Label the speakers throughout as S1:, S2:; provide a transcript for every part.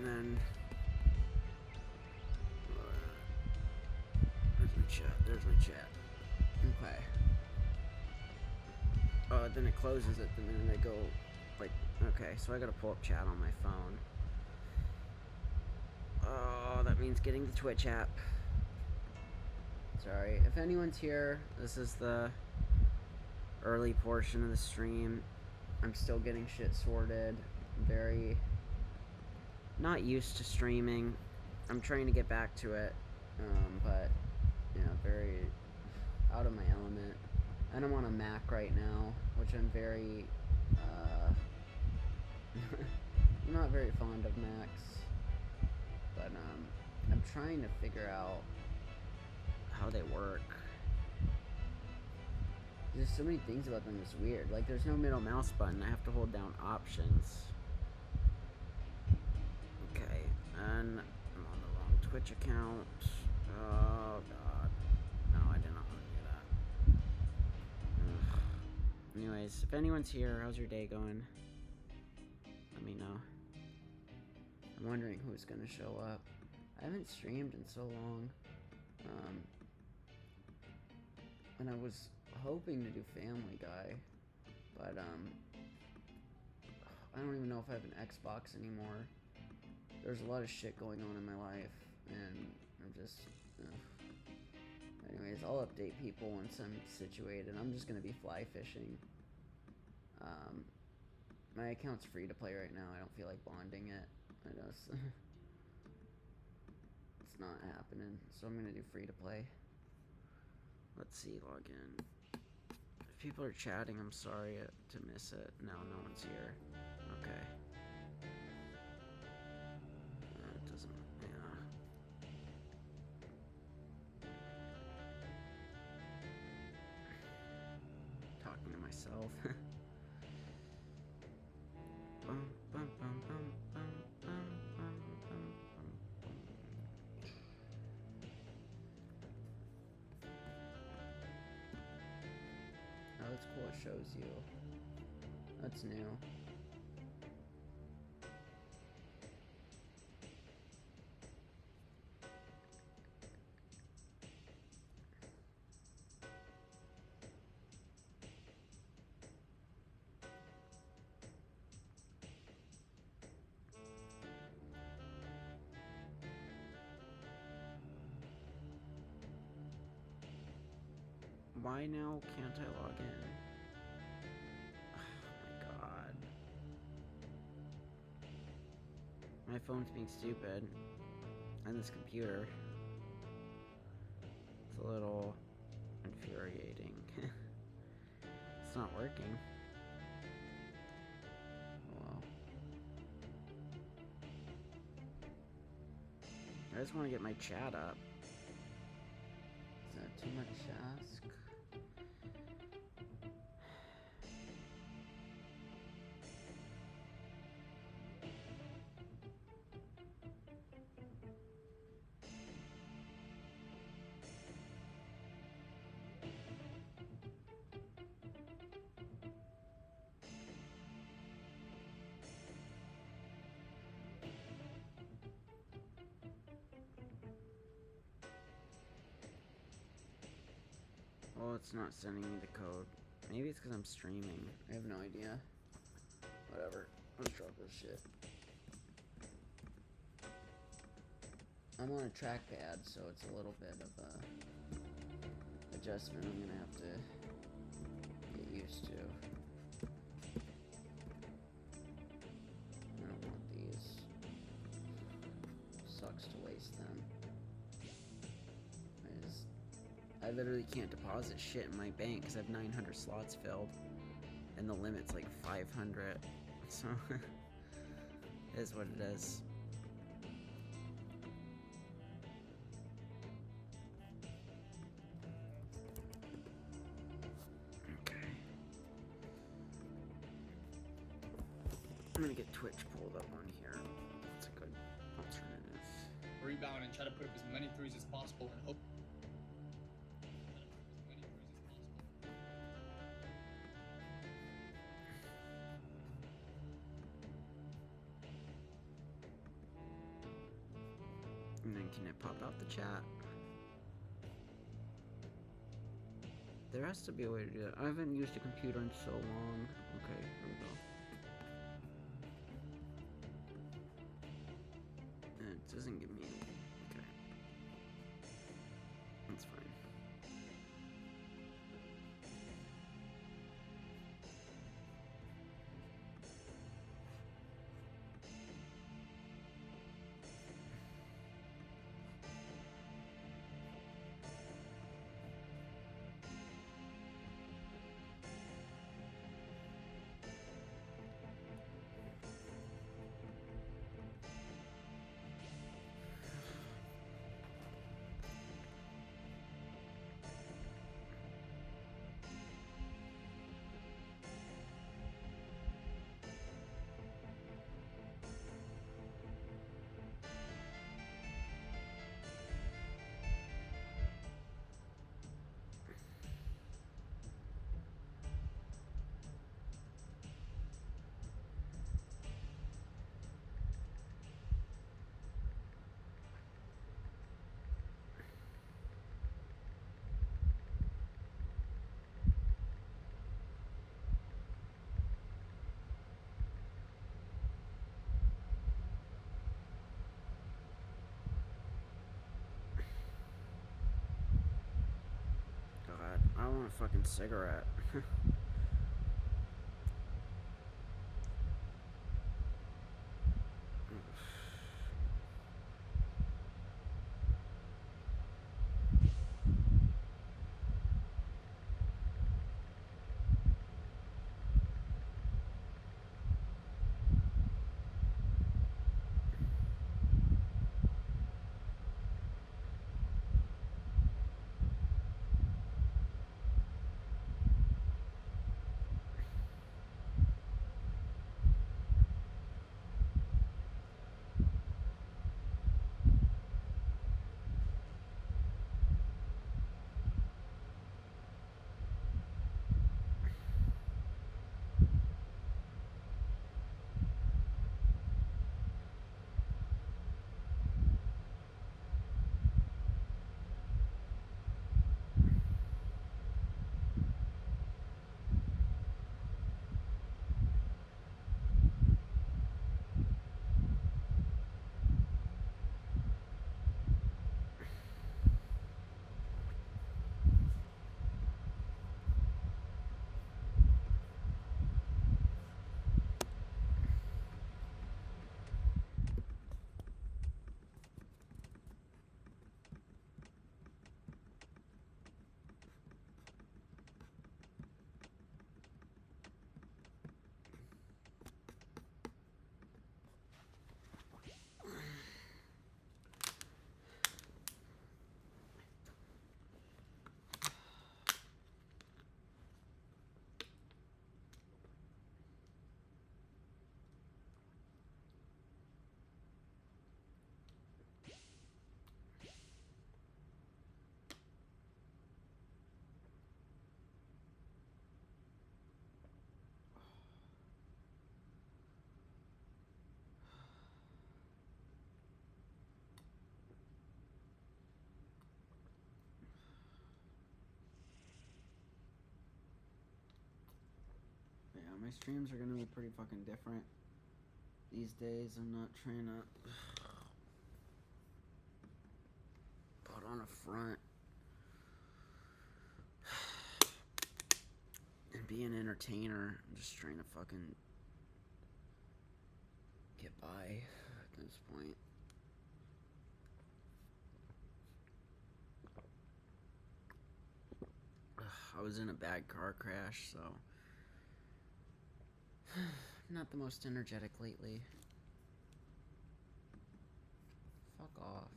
S1: And then there's my chat. There's my chat. Okay. Then it closes it the minute I go, like, okay, so I gotta pull up chat on my phone. Oh, that means getting the Twitch app. Sorry, if anyone's here, this is the early portion of the stream. I'm still getting shit sorted. I'm very not used to streaming. I'm trying to get back to it, but, you know, very out of my element. And I'm on a Mac right now, which I'm very, I'm not very fond of Macs, but, I'm trying to figure out how they work. There's so many things about them that's weird. Like, there's no middle mouse button. I have to hold down options. Okay, and I'm on the wrong Twitch account. Oh, God. No, I did not want to do that. Ugh. Anyways, if anyone's here, how's your day going? Let me know. I'm wondering who's gonna show up. I haven't streamed in so long. And I was hoping to do Family Guy, but I don't even know if I have an Xbox anymore. There's a lot of shit going on in my life, and I'm just, anyways, I'll update people once I'm situated. I'm just gonna be fly fishing. My account's free to play right now. I don't feel like bonding it. I just, it's not happening, so I'm gonna do free to play. Let's see, log in. If people are chatting, I'm sorry to miss it. No, no one's here. Okay. It doesn't, yeah. Talking to myself. Bum, bum, bum, bum, bum, bum, bum, bum, bum, bum. Oh, that's cool. It shows you. That's new. Why now can't I log in? Oh my god. My phone's being stupid. And this computer. It's a little infuriating. It's not working. Oh well. I just want to get my chat up. Is that too much to ask? Oh, it's not sending me the code. Maybe it's because I'm streaming. I have no idea. Whatever. Let's drop this shit. I'm on a trackpad, so it's a little bit of a adjustment I'm gonna have to get used to. I don't want these. Sucks to waste them. I literally can't deposit shit in my bank because I have 900 slots filled. And the limit's like 500. So, it is what it is. Okay. I'm gonna get Twitch pulled up on here. That's a good alternative.
S2: Rebound and try to put up as many threes as possible and hope.
S1: And then can it pop out the chat? There has to be a way to do that. I haven't used a computer in so long. Okay, here we go. And it doesn't give me any. Okay. That's fine. God, I want a fucking cigarette. Yeah, my streams are gonna be pretty fucking different these days. I'm not trying to put on a front and be an entertainer. I'm just trying to fucking get by at this point. I was in a bad car crash, so not the most energetic lately. Fuck off.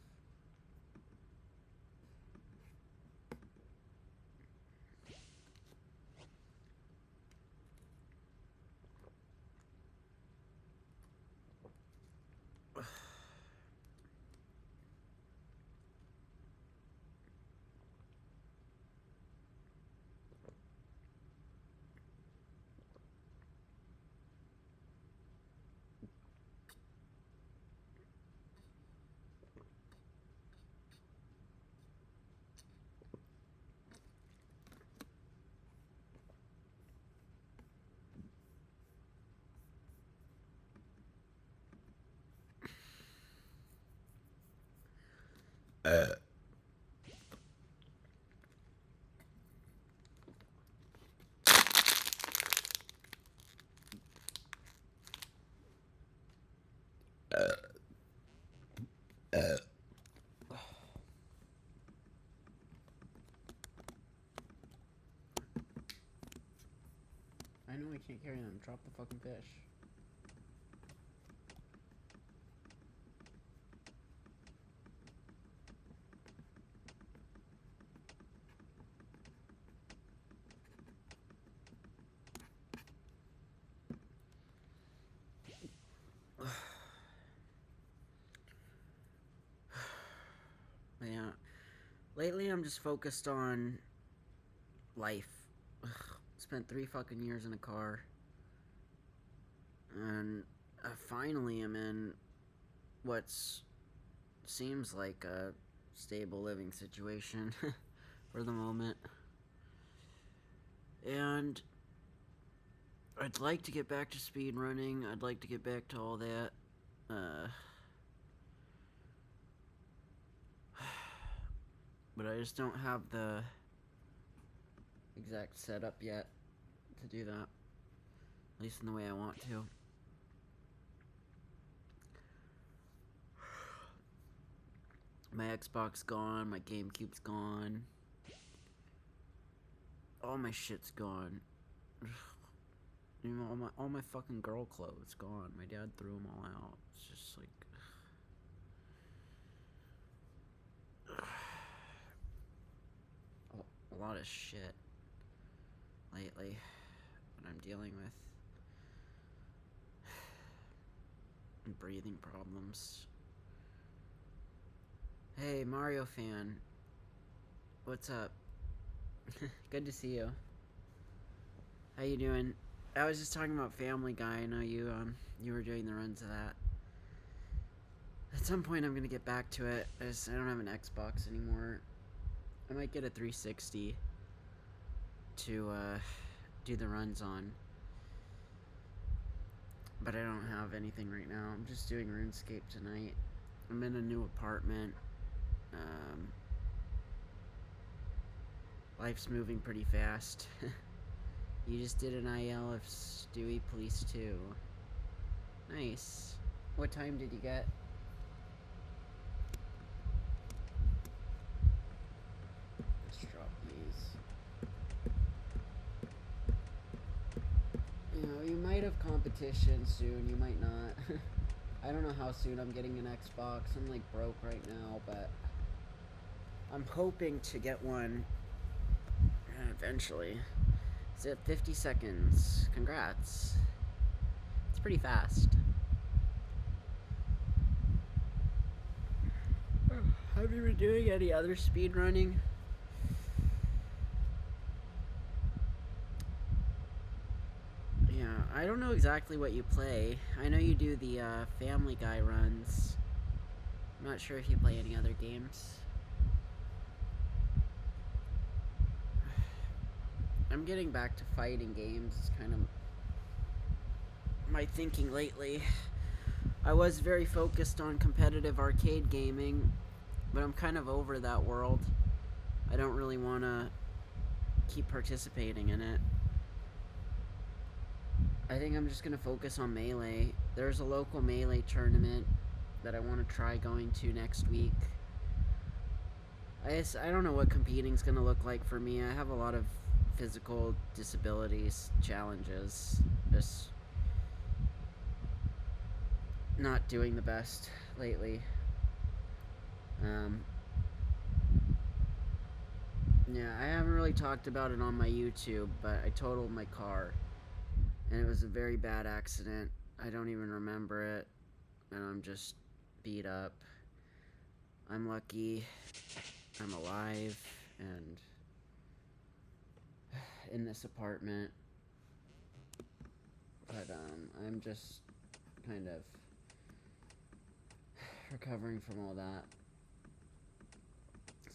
S1: I know I can't carry them. Drop the fucking fish. Yeah. Lately, I'm just focused on life. Spent 3 fucking years in a car. And I finally am in what's seems like a stable living situation for the moment. And I'd like to get back to speed running. I'd like to get back to all that. But I just don't have the exact setup yet to do that. At least in the way I want to. My Xbox gone, my GameCube's gone. All my shit's gone. You know, all my fucking girl clothes gone. My dad threw them all out. It's just like a lot of shit lately that I'm dealing with. And breathing problems. Hey, Mario fan. What's up? Good to see you. How you doing? I was just talking about Family Guy. I know you were doing the runs of that. At some point, I'm gonna get back to it. I don't have an Xbox anymore. I might get a 360 to do the runs on, but I don't have anything right now. I'm just doing RuneScape tonight. I'm in a new apartment. Life's moving pretty fast. You just did an IL of Stewie Police 2. Nice. What time did you get? Let's drop these. You know, you might have competition soon, you might not. I don't know how soon I'm getting an Xbox. I'm like broke right now, but I'm hoping to get one eventually. It's at 50 seconds. Congrats. It's pretty fast. Have you been doing any other speed running? Yeah, I don't know exactly what you play. I know you do the Family Guy runs. I'm not sure if you play any other games. I'm getting back to fighting games. It's kind of my thinking lately. I was very focused on competitive arcade gaming, but I'm kind of over that world. I don't really want to keep participating in it. I think I'm just going to focus on Melee. There's a local Melee tournament that I want to try going to next week. I don't know what competing's going to look like for me. I have a lot of physical disabilities challenges. Just not doing the best lately. Yeah, I haven't really talked about it on my YouTube, but I totaled my car. And it was a very bad accident. I don't even remember it. And I'm just beat up. I'm lucky I'm alive and in this apartment. But I'm just kind of recovering from all that.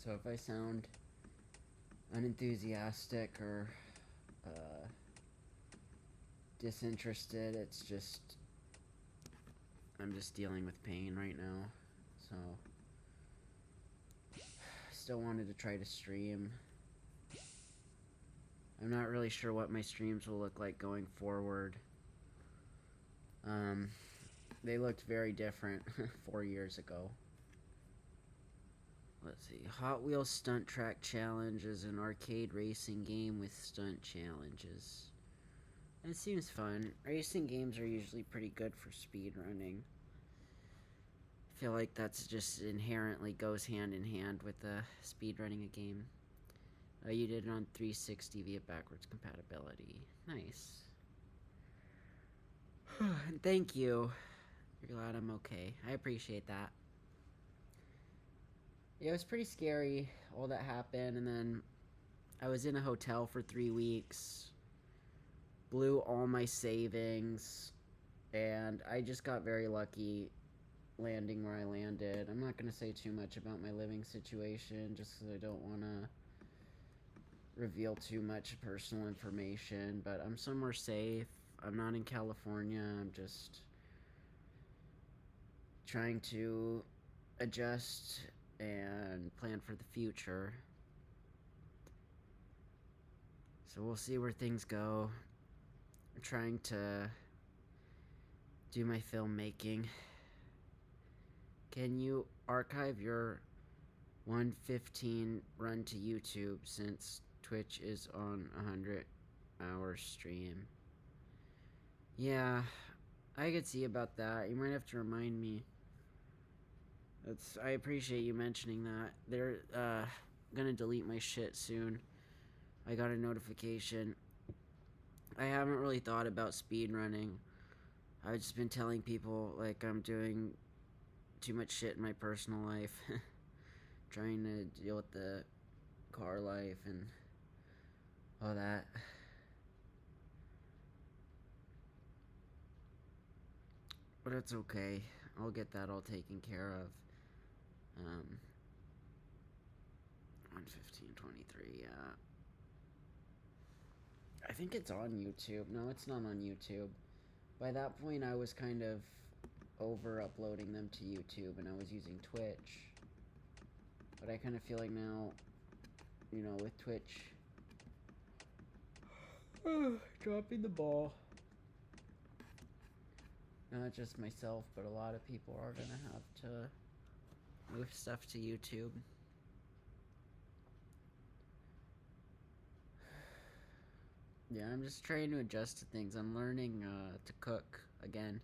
S1: So if I sound unenthusiastic or disinterested, it's just I'm just dealing with pain right now. So still wanted to try to stream. I'm not really sure what my streams will look like going forward. They looked very different 4 years ago. Let's see. Hot Wheels Stunt Track Challenge is an arcade racing game with stunt challenges. It seems fun. Racing games are usually pretty good for speedrunning. I feel like that's just inherently goes hand in hand with speedrunning a game. You did it on 360 via backwards compatibility. Nice. Thank you. You're glad I'm okay. I appreciate that. Yeah, it was pretty scary, all that happened, and then I was in a hotel for 3 weeks, blew all my savings, and I just got very lucky landing where I landed. I'm not going to say too much about my living situation, just because I don't want to reveal too much personal information, but I'm somewhere safe. I'm not in California. I'm just trying to adjust and plan for the future. So we'll see where things go. I'm trying to do my filmmaking. Can you archive your 1:15 run to YouTube since Twitch is on a 100-hour stream? Yeah, I could see about that. You might have to remind me. I appreciate you mentioning that. They're gonna delete my shit soon. I got a notification. I haven't really thought about speedrunning. I've just been telling people like I'm doing too much shit in my personal life. Trying to deal with the car life and all that. But it's okay. I'll get that all taken care of. 1:15:23, yeah. I think it's on YouTube. No, it's not on YouTube. By that point, I was kind of over uploading them to YouTube, and I was using Twitch. But I kind of feel like now, you know, with Twitch, dropping the ball. Not just myself, but a lot of people are gonna have to move stuff to YouTube. Yeah, I'm just trying to adjust to things. I'm learning to cook again.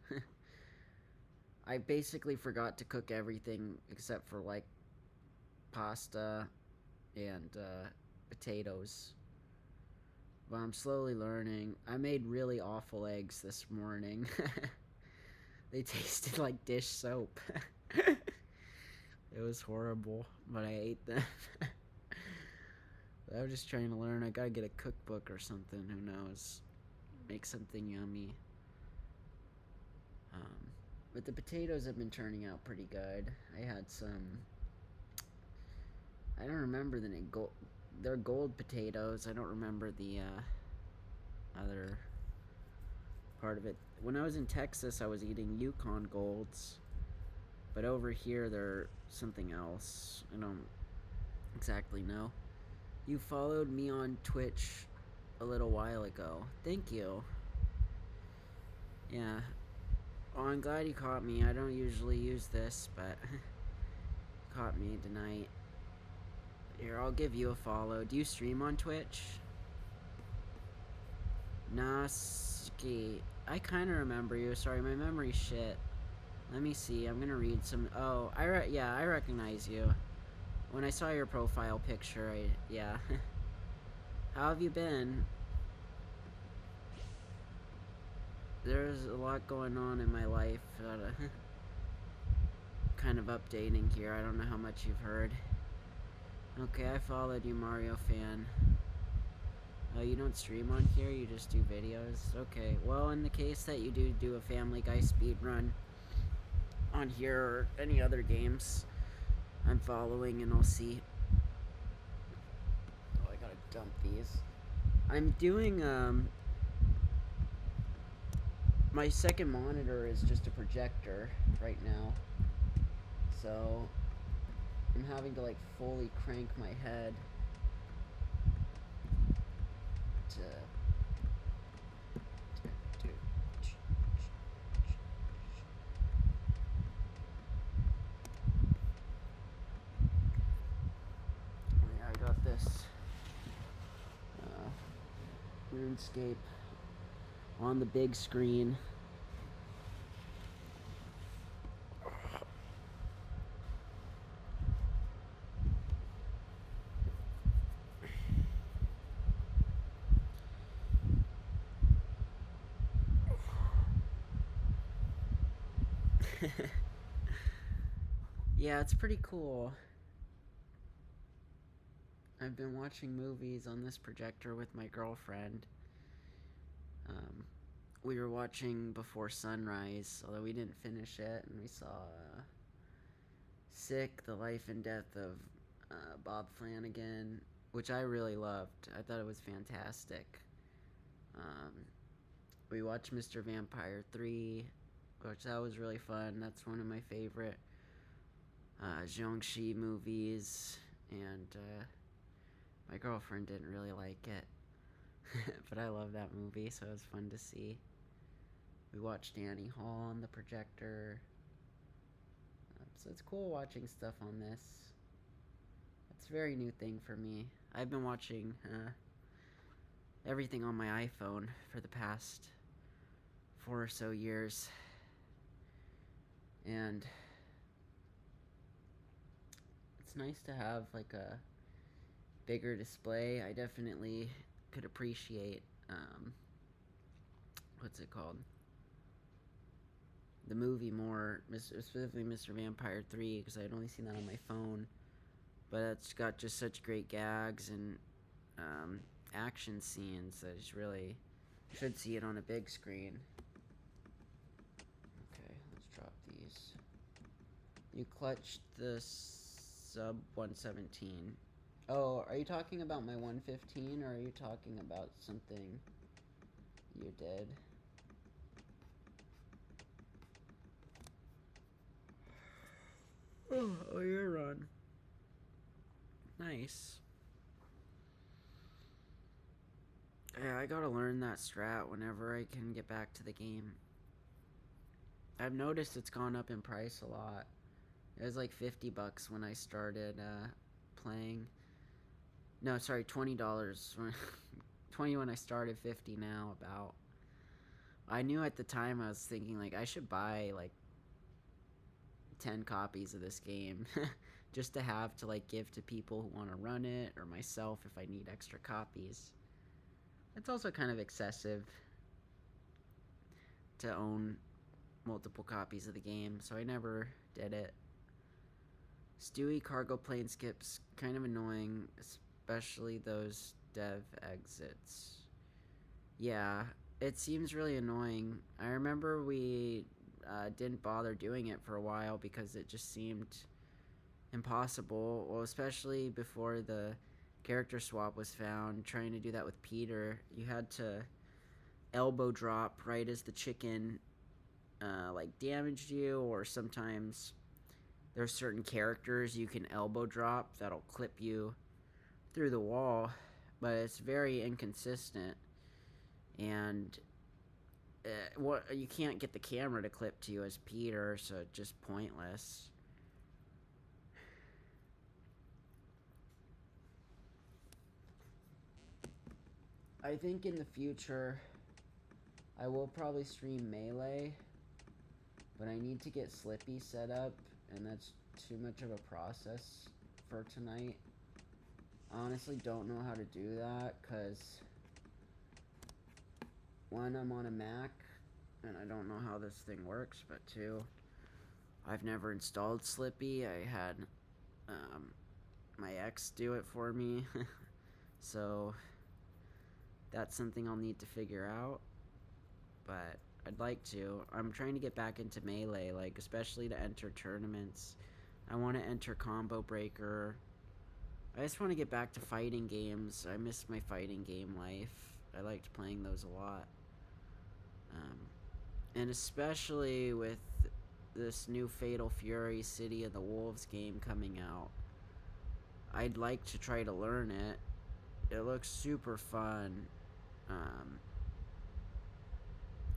S1: I basically forgot to cook everything except for like pasta and potatoes. But I'm slowly learning. I made really awful eggs this morning. They tasted like dish soap. It was horrible, but I ate them. I'm just trying to learn. I gotta get a cookbook or something. Who knows? Make something yummy. But the potatoes have been turning out pretty good. I had some. I don't remember the name. They're gold potatoes. I don't remember the other part of it. When I was in Texas, I was eating Yukon Golds. But over here, they're something else. I don't exactly know. You followed me on Twitch a little while ago. Thank you. Yeah. Oh, I'm glad you caught me. I don't usually use this, but caught me tonight. Here, I'll give you a follow. Do you stream on Twitch? Naski. I kind of remember you. Sorry, my memory's shit. Let me see. I'm gonna read some. Oh, yeah, I recognize you. When I saw your profile picture, yeah. How have you been? There's a lot going on in my life. Kind of updating here. I don't know how much you've heard. Okay, I followed you, Mario fan. Oh, you don't stream on here? You just do videos? Okay, well, in the case that you do a Family Guy speedrun on here or any other games, I'm following and I'll see. Oh, I gotta dump these. I'm doing, my second monitor is just a projector right now. So, I'm having to like fully crank my head to yeah, I got this RuneScape on the big screen. Yeah, it's pretty cool. I've been watching movies on this projector with my girlfriend. We were watching Before Sunrise, although we didn't finish it, and we saw Sick, The Life and Death of Bob Flanagan, which I really loved. I thought it was fantastic. Um, we watched Mr. Vampire 3, which that was really fun. That's one of my favorite Jiangxi movies, and my girlfriend didn't really like it. But I love that movie, so it was fun to see. We watched Annie Hall on the projector. So it's cool watching stuff on this. It's a very new thing for me. I've been watching everything on my iPhone for the past 4 or so years. And it's nice to have like a bigger display. I definitely could appreciate what's it called? The movie more, specifically Mr. Vampire 3, because I had only seen that on my phone. But it's got just such great gags and action scenes that it's really should see it on a big screen. Okay, let's drop these. You clutched the sub 117. Oh, are you talking about my 115 or are you talking about something you did? Oh, you're on. Nice. Yeah, I gotta learn that strat whenever I can get back to the game. I've noticed it's gone up in price a lot. It was like $50 when I started playing. No, sorry, $20. 20 when I started, 50 now about. I knew at the time I was thinking like I should buy like 10 copies of this game just to have to like give to people who want to run it or myself if I need extra copies. It's also kind of excessive to own multiple copies of the game, so I never did it. Stewie cargo plane skips kind of annoying, especially those dev exits. Yeah, it seems really annoying. I remember we didn't bother doing it for a while because it just seemed impossible. Well, especially before the character swap was found, trying to do that with Peter, you had to elbow drop right as the chicken like damaged you, or sometimes there's certain characters you can elbow drop that'll clip you through the wall, but it's very inconsistent, and you can't get the camera to clip to you as Peter, so it's just pointless. I think in the future I will probably stream Melee, but I need to get Slippy set up, and that's too much of a process for tonight. I honestly don't know how to do that, because one, I'm on a Mac, and I don't know how this thing works, but two, I've never installed Slippy. I had my ex do it for me, so that's something I'll need to figure out, but I'd like to. I'm trying to get back into Melee, like, especially to enter tournaments. I want to enter Combo Breaker. I just want to get back to fighting games. I miss my fighting game life. I liked playing those a lot. And especially with this new Fatal Fury City of the Wolves game coming out. I'd like to try to learn it. It looks super fun.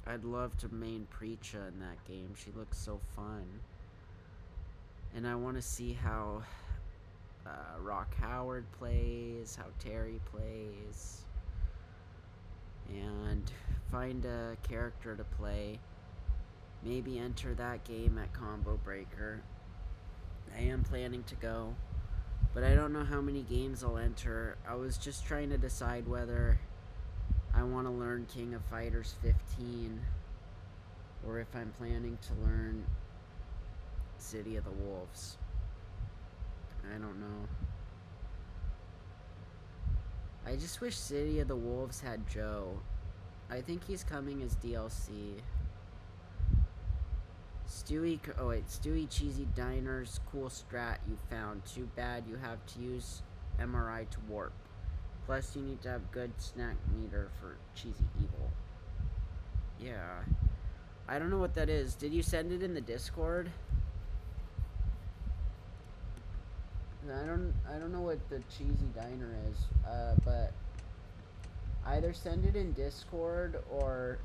S1: I'd love to main Preacha in that game. She looks so fun. And I want to see how Rock Howard plays, how Terry plays, and find a character to play. Maybe enter that game at Combo Breaker. I am planning to go, but I don't know how many games I'll enter. I was just trying to decide whether I want to learn King of Fighters 15 or if I'm planning to learn City of the Wolves. I don't know. I just wish City of the Wolves had Joe. I think he's coming as DLC. Stewie Cheesy Diner's cool strat you found. Too bad you have to use MRI to warp. Plus you need to have good snack meter for Cheesy Evil. Yeah. I don't know what that is. Did you send it in the Discord? I don't know what the Cheesy Diner is, but either send it in Discord or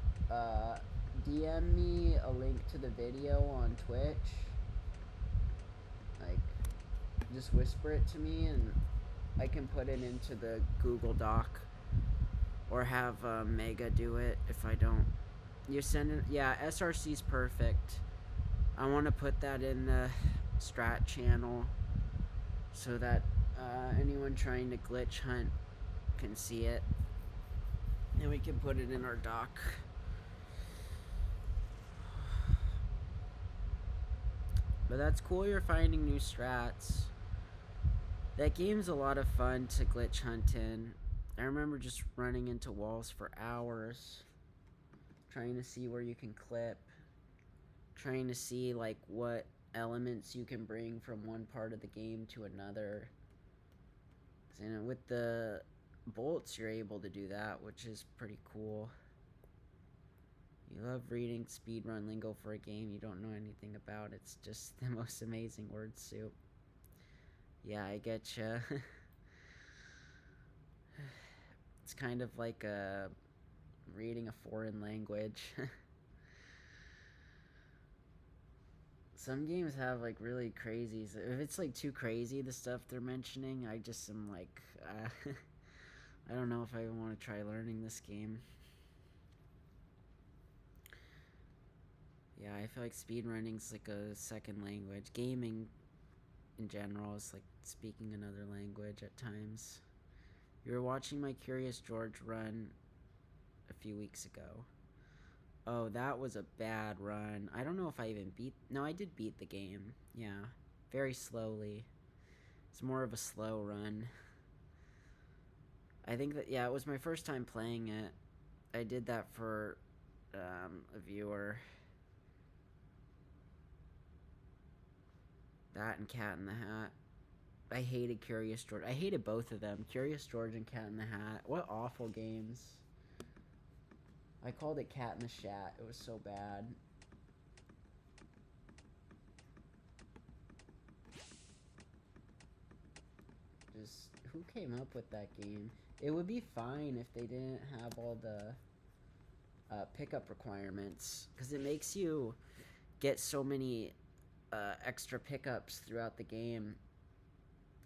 S1: DM me a link to the video on Twitch. Like, just whisper it to me and I can put it into the Google Doc or have Mega do it if I don't. You send it, yeah, SRC's perfect. I want to put that in the Strat channel so that anyone trying to glitch hunt can see it. And we can put it in our doc. But that's cool you're finding new strats. That game's a lot of fun to glitch hunt in. I remember just running into walls for hours, trying to see where you can clip, trying to see like what elements you can bring from one part of the game to another. And with the bolts you're able to do that, which is pretty cool. You love reading speedrun lingo for a game you don't know anything about. It's just the most amazing word soup. Yeah, I getcha. It's kind of like reading a foreign language. Some games have like really crazy. If it's like too crazy, the stuff they're mentioning, I just am like, I don't know if I even want to try learning this game. Yeah, I feel like speedrunning's like a second language. Gaming in general is like speaking another language at times. You were watching my Curious George run a few weeks ago. Oh, that was a bad run. I don't know if I even beat... No, I did beat the game. Yeah. Very slowly. It's more of a slow run. I think that... Yeah, it was my first time playing it. I did that for a viewer. That and Cat in the Hat. I hated Curious George. I hated both of them. Curious George and Cat in the Hat. What awful games. I called it Cat in the Shat. It was so bad. Just, who came up with that game? It would be fine if they didn't have all the pickup requirements. Because it makes you get so many extra pickups throughout the game.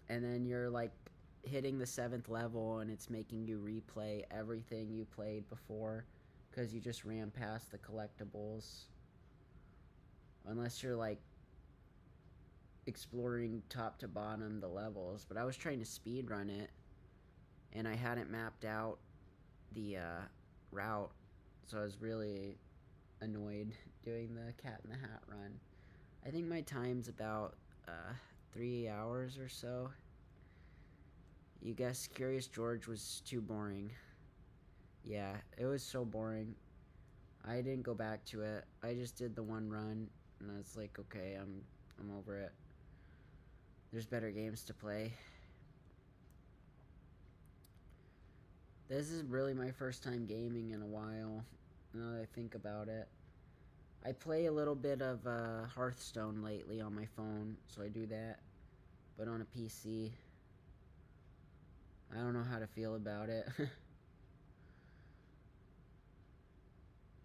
S1: And then you're like hitting the 7th level and it's making you replay everything you played before. Because you just ran past the collectibles. Unless you're like exploring top to bottom the levels. But I was trying to speedrun it and I hadn't mapped out the route. So I was really annoyed doing the Cat in the Hat run. I think my time's about 3 hours or so. You guess Curious George was too boring. Yeah, it was so boring. I didn't go back to it. I just did the one run, and I was like, okay, I'm over it. There's better games to play. This is really my first time gaming in a while, now that I think about it. I play a little bit of Hearthstone lately on my phone, so I do that. But on a PC, don't know how to feel about it.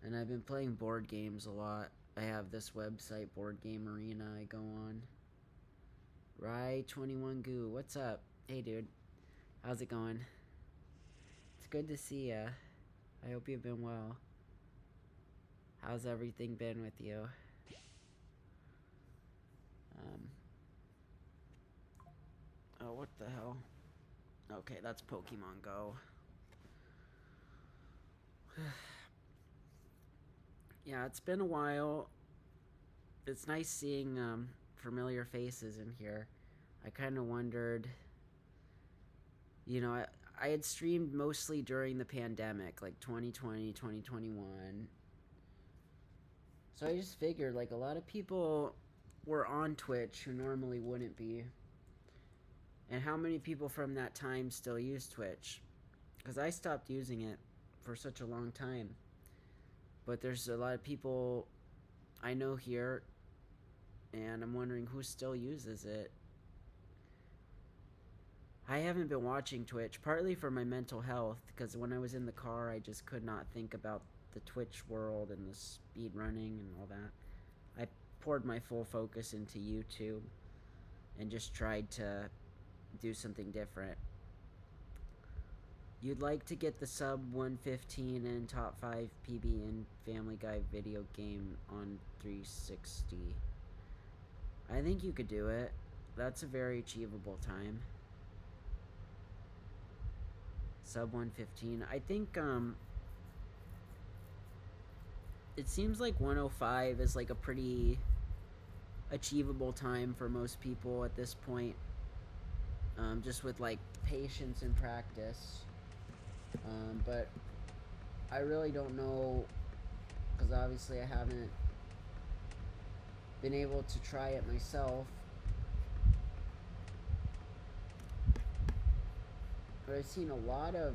S1: And I've been playing board games a lot. I have this website, Board Game Arena, I go on. Rye21Goo, what's up? Hey, dude. How's it going? It's good to see ya. I hope you've been well. How's everything been with you? Oh, what the hell? Okay, that's Pokemon Go. Yeah, it's been a while. It's nice seeing familiar faces in here. I kind of wondered, you know, I had streamed mostly during the pandemic, like 2020, 2021. So I just figured, like, a lot of people were on Twitch who normally wouldn't be. And how many people from that time still use Twitch? Because I stopped using it for such a long time. But there's a lot of people I know here, and I'm wondering who still uses it. I haven't been watching Twitch, partly for my mental health, because when I was in the car, I just could not think about the Twitch world and the speed running and all that. I poured my full focus into YouTube and just tried to do something different. You'd like to get the sub 115 and top 5 PB in Family Guy video game on 360. I think you could do it. That's a very achievable time. Sub 115. I think it seems like 105 is like a pretty achievable time for most people at this point. Just with like patience and practice. But I really don't know, because obviously I haven't been able to try it myself. But I've seen a lot of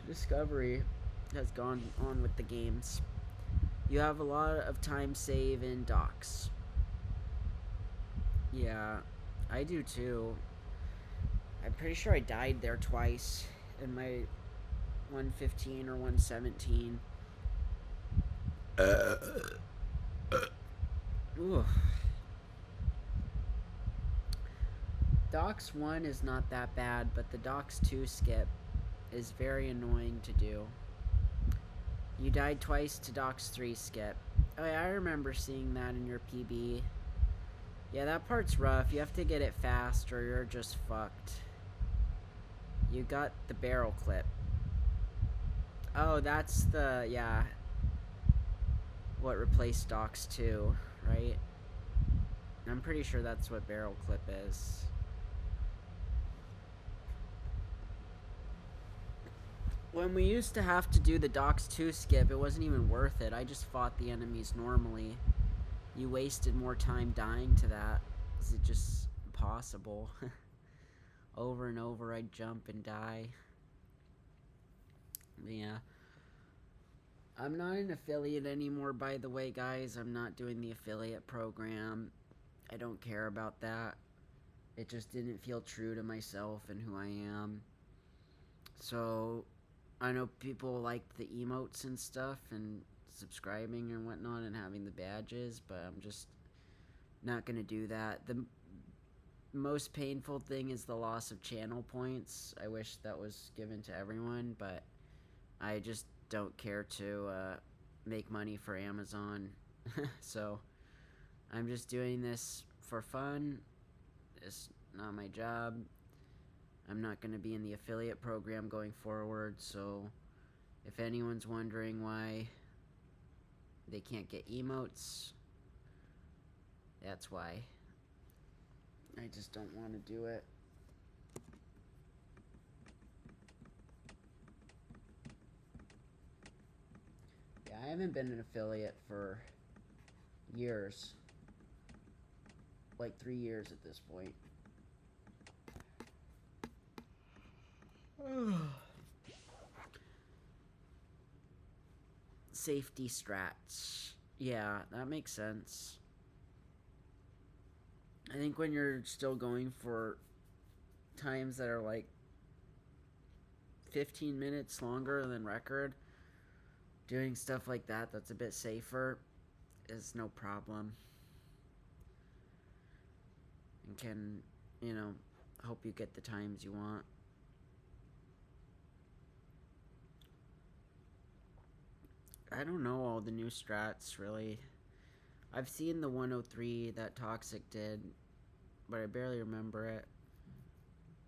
S1: discovery has gone on with the games. You have a lot of time save in docks. Yeah, I do too. I'm pretty sure I died there twice in my 115 or 117. Ooh. Docks 1 is not that bad, but the Docks 2 skip is very annoying to do. You died twice to Docks 3 skip. Oh yeah, I remember seeing that in your PB. Yeah, that part's rough. You have to get it fast or you're just fucked. You got the barrel clip. Oh, that's the, yeah, what replaced Docks 2, right? I'm pretty sure that's what barrel clip is. When we used to have to do the Docks 2 skip, it wasn't even worth it. I just fought the enemies normally. You wasted more time dying to that. Is it just impossible? Over and over I'd jump and die. But yeah. I'm not an affiliate anymore, by the way, guys. I'm not doing the affiliate program. I don't care about that. It just didn't feel true to myself and who I am. So, I know people like the emotes and stuff and subscribing and whatnot and having the badges, but I'm just not gonna do that. The most painful thing is the loss of channel points. I wish that was given to everyone, but I just don't care to make money for Amazon. So I'm just doing this for fun. It's not my job. I'm not going to be in the affiliate program going forward, so if anyone's wondering why they can't get emotes, that's why. I just don't want to do it. Yeah, I haven't been an affiliate for years. Like 3 years at this point. Safety strats. Yeah, that makes sense. I think when you're still going for times that are like 15 minutes longer than record, doing stuff like that that's a bit safer is no problem. And can, help you get the times you want. I don't know all the new strats really. I've seen the 103 that Toxic did, but I barely remember it.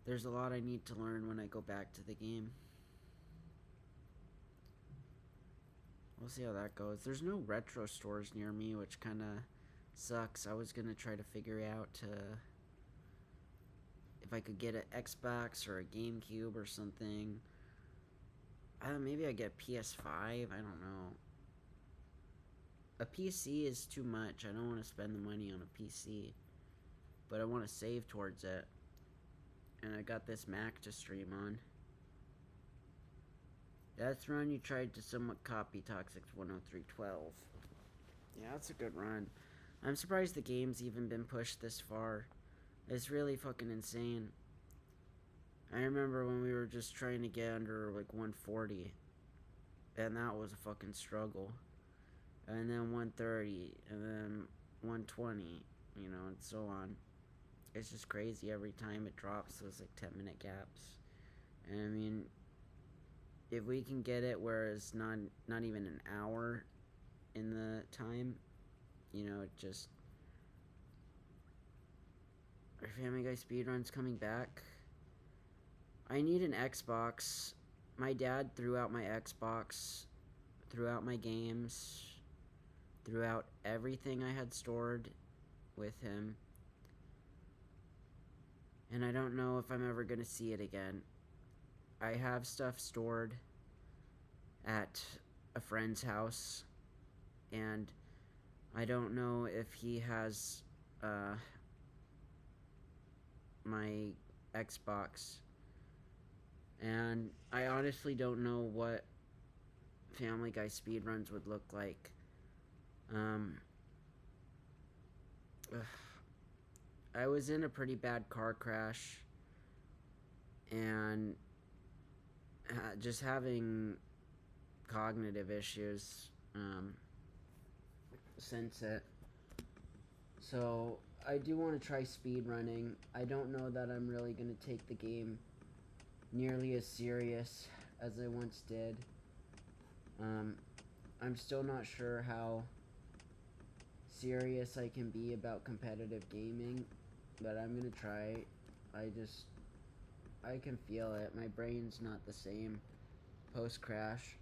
S1: There's a lot I need to learn when I go back to the game. We'll see how that goes. There's no retro stores near me, which kind of sucks. I was going to try to figure out if I could get an Xbox or a GameCube or something. Maybe I get a PS5. I don't know. A PC is too much. I don't want to spend the money on a PC. But I want to save towards it. And I got this Mac to stream on. That's run you tried to somewhat copy Toxic's 10312. Yeah, that's a good run. I'm surprised the game's even been pushed this far. It's really fucking insane. I remember when we were just trying to get under like 140. And that was a fucking struggle. And then 130. And then 120. And so on. It's just crazy every time it drops those like 10-minute gaps. And I mean, if we can get it where it's not even an hour in the time, it just... Are Family Guy speedruns coming back? I need an Xbox. My dad threw out my Xbox, threw out my games, threw out everything I had stored with him. And I don't know if I'm ever going to see it again. I have stuff stored at a friend's house, and I don't know if he has my Xbox. And I honestly don't know what Family Guy speedruns would look like. I was in a pretty bad car crash, and just having cognitive issues since it. So I do want to try speedrunning. I don't know that I'm really going to take the game nearly as serious as I once did. I'm still not sure how serious I can be about competitive gaming, but I'm gonna try. I can feel it. My brain's not the same post-crash,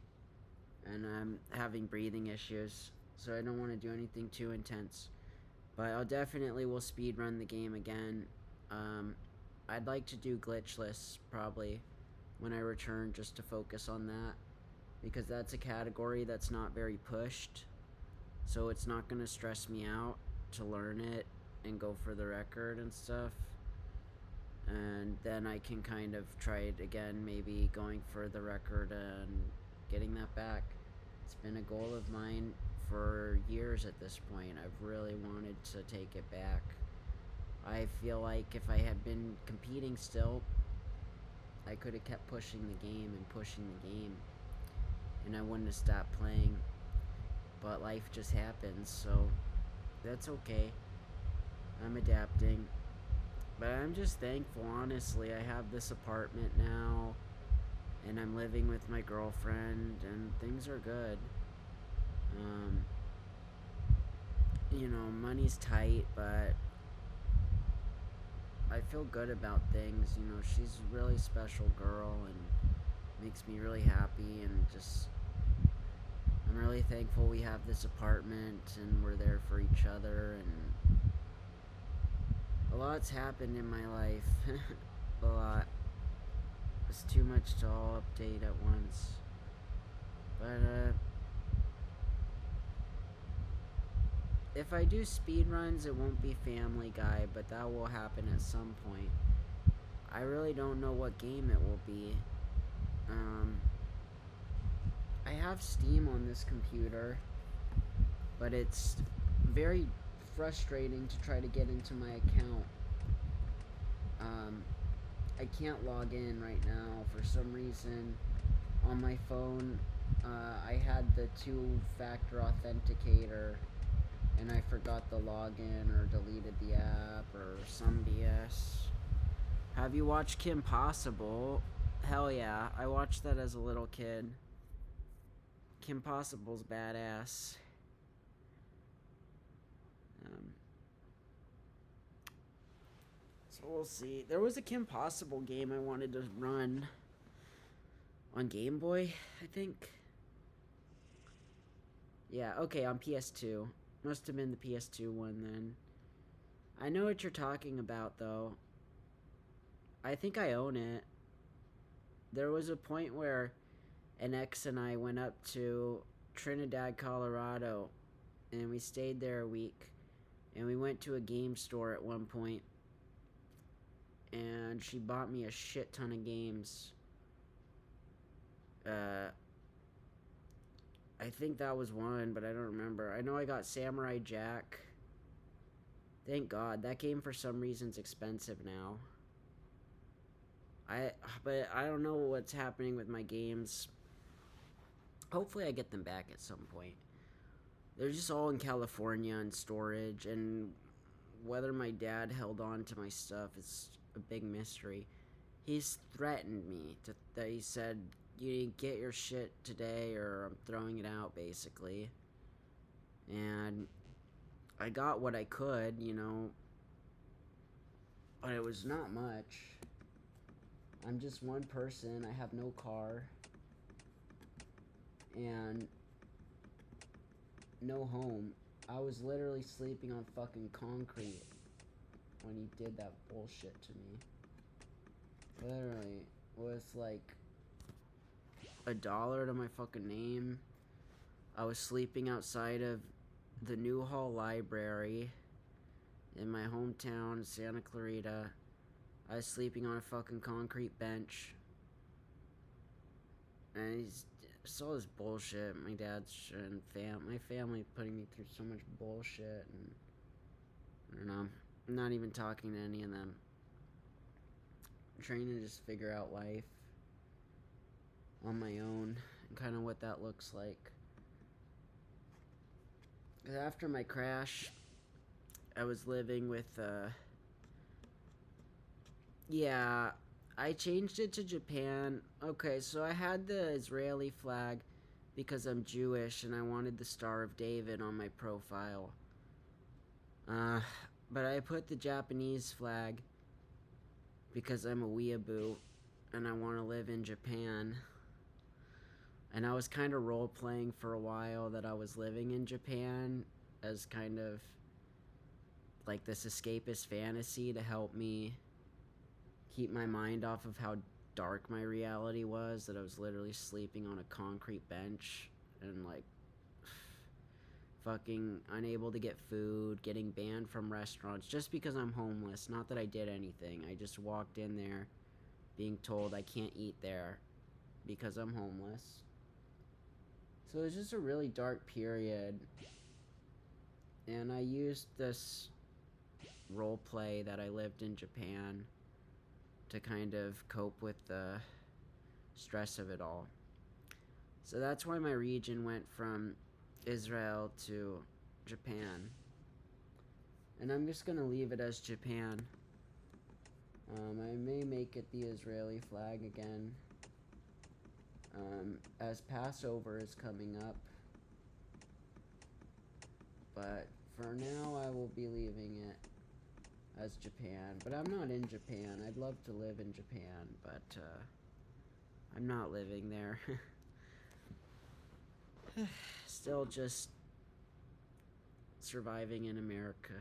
S1: and I'm having breathing issues, so I don't want to do anything too intense. But I'll definitely will speedrun the game again. I'd like to do glitchless, probably, when I return, just to focus on that, because that's a category that's not very pushed, so it's not going to stress me out to learn it and go for the record and stuff. And then I can kind of try it again, maybe going for the record and getting that back. It's been a goal of mine for years at this point. I've really wanted to take it back. I feel like if I had been competing still, I could have kept pushing the game and pushing the game, and I wouldn't have stopped playing. But life just happens, so that's okay. I'm adapting. But I'm just thankful, honestly. I have this apartment now, and I'm living with my girlfriend, and things are good. Money's tight, but I feel good about things. She's a really special girl and makes me really happy, and just I'm really thankful we have this apartment and we're there for each other, and a lot's happened in my life. A lot. It's too much to all update at once. But if I do speedruns, it won't be Family Guy, but that will happen at some point. I really don't know what game it will be. I have Steam on this computer, but it's very frustrating to try to get into my account. I can't log in right now for some reason. On my phone, I had the two-factor authenticator, and I forgot the login or deleted the app or some BS. Have you watched Kim Possible? Hell yeah, I watched that as a little kid. Kim Possible's badass. So we'll see. There was a Kim Possible game I wanted to run on Game Boy, I think. Yeah, okay, on PS2. Must have been the PS2 one then. I know what you're talking about, though. I think I own it. There was a point where an ex and I went up to Trinidad, Colorado, and we stayed there a week. And we went to a game store at one point, and she bought me a shit ton of games. I think that was one, but I don't remember. I know I got Samurai Jack. Thank God. That game for some reason is expensive now. But I don't know what's happening with my games. Hopefully I get them back at some point. They're just all in California in storage, and whether my dad held on to my stuff is a big mystery. He's threatened me that he said, you didn't get your shit today or I'm throwing it out, basically. And I got what I could, you know, but it was not much. I'm just one person. I have no car and no home. I was literally sleeping on fucking concrete when he did that bullshit to me. Literally, with like $1 to my fucking name. I was sleeping outside of the Newhall Library in my hometown, Santa Clarita. I was sleeping on a fucking concrete bench. And he's just all this bullshit. My dad's and my family putting me through so much bullshit, and I don't know. I'm not even talking to any of them. I'm trying to just figure out life on my own and kind of what that looks like. After my crash, I was living with yeah, I changed it to Japan. Okay, so I had the Israeli flag because I'm Jewish and I wanted the Star of David on my profile. But I put the Japanese flag because I'm a weeaboo and I want to live in Japan. And I was kind of role-playing for a while that I was living in Japan as kind of like this escapist fantasy to help me keep my mind off of how dark my reality was, that I was literally sleeping on a concrete bench and like fucking unable to get food, getting banned from restaurants just because I'm homeless. Not that I did anything. I just walked in there being told I can't eat there because I'm homeless. So it was just a really dark period. And I used this role play that I lived in Japan to kind of cope with the stress of it all. So that's why my region went from Israel to Japan. And I'm just gonna leave it as Japan. I may make it the Israeli flag again. As Passover is coming up. But for now, I will be leaving it as Japan. But I'm not in Japan. I'd love to live in Japan, but I'm not living there. Still just surviving in America.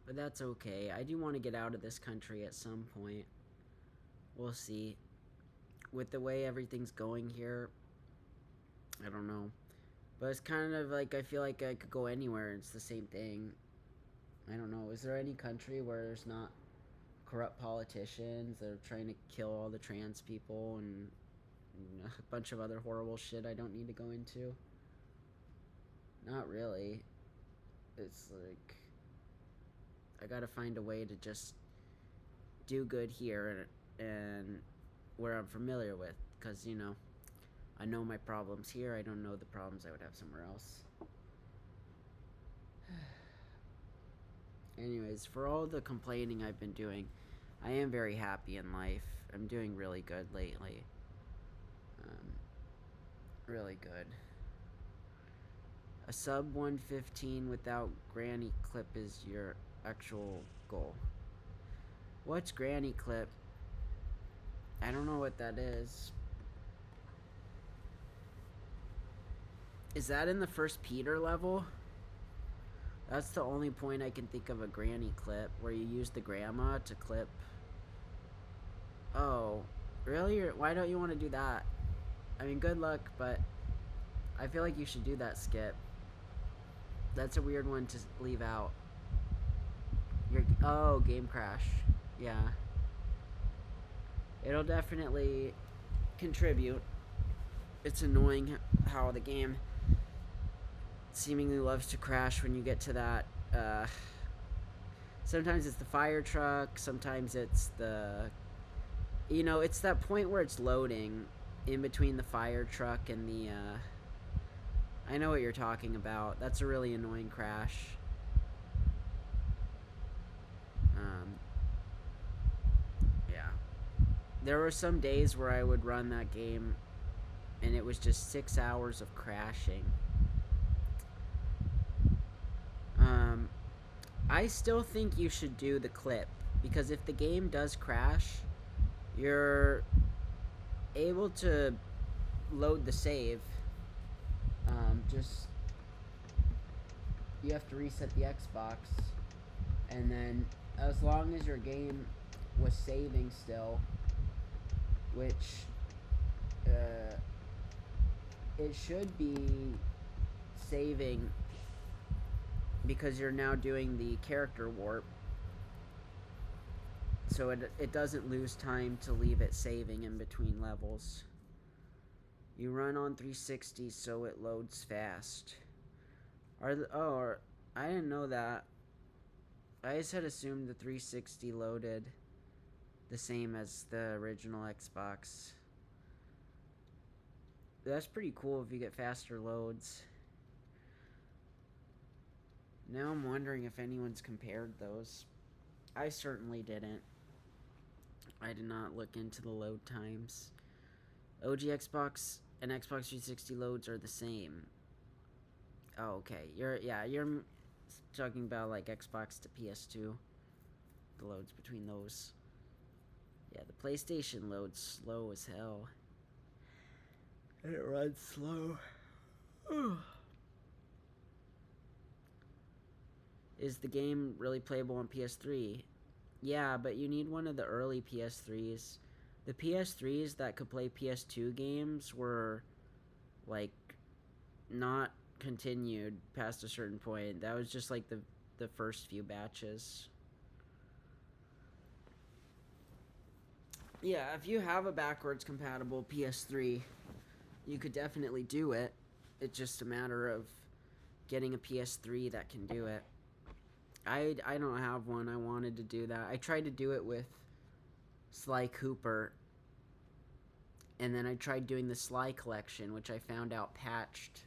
S1: But that's okay. I do want to get out of this country at some point. We'll see. With the way everything's going here, I don't know. But it's kind of like I feel like I could go anywhere. It's the same thing. I don't know. Is there any country where there's not corrupt politicians that are trying to kill all the trans people and a bunch of other horrible shit I don't need to go into? Not really. it's like I gotta find a way to just do good here and where I'm familiar with, because I know my problems here. I don't know the problems I would have somewhere else. Anyways, for all the complaining I've been doing, I am very happy in life. I'm doing really good lately. Really good. A sub 115 without granny clip is your actual goal. What's granny clip? I don't know what that is. Is that in the first Peter level? That's the only point I can think of a granny clip, where you use the grandma to clip. Oh, really? Why don't you want to do that? I mean, good luck, but I feel like you should do that, Skip. That's a weird one to leave out. Oh, game crash. Yeah. It'll definitely contribute. It's annoying how the game seemingly loves to crash when you get to that. Sometimes it's the fire truck. Sometimes it's the... it's that point where it's loading in between the fire truck and the... I know what you're talking about. That's a really annoying crash. Yeah. There were some days where I would run that game and it was just 6 hours of crashing. I still think you should do the clip, because if the game does crash, you're able to load the save. Just you have to reset the Xbox, and then as long as your game was saving still, which it should be saving, because you're now doing the character warp, so it doesn't lose time to leave it saving in between levels. You run on 360 so it loads fast. I didn't know that. I just had assumed the 360 loaded the same as the original Xbox. That's pretty cool if you get faster loads. Now I'm wondering if anyone's compared those. I certainly didn't. I did not look into the load times. OG Xbox and Xbox 360 loads are the same. Oh, okay. You're talking about like Xbox to PS2. The loads between those. Yeah, the PlayStation loads slow as hell. And it runs slow. Is the game really playable on PS3? Yeah, but you need one of the early PS3s. The PS3s that could play PS2 games were, like, not continued past a certain point. That was just, like, the first few batches. Yeah, if you have a backwards compatible PS3, you could definitely do it. It's just a matter of getting a PS3 that can do it. I don't have one. I wanted to do that. I tried to do it with Sly Cooper, and then I tried doing the Sly collection, which I found out patched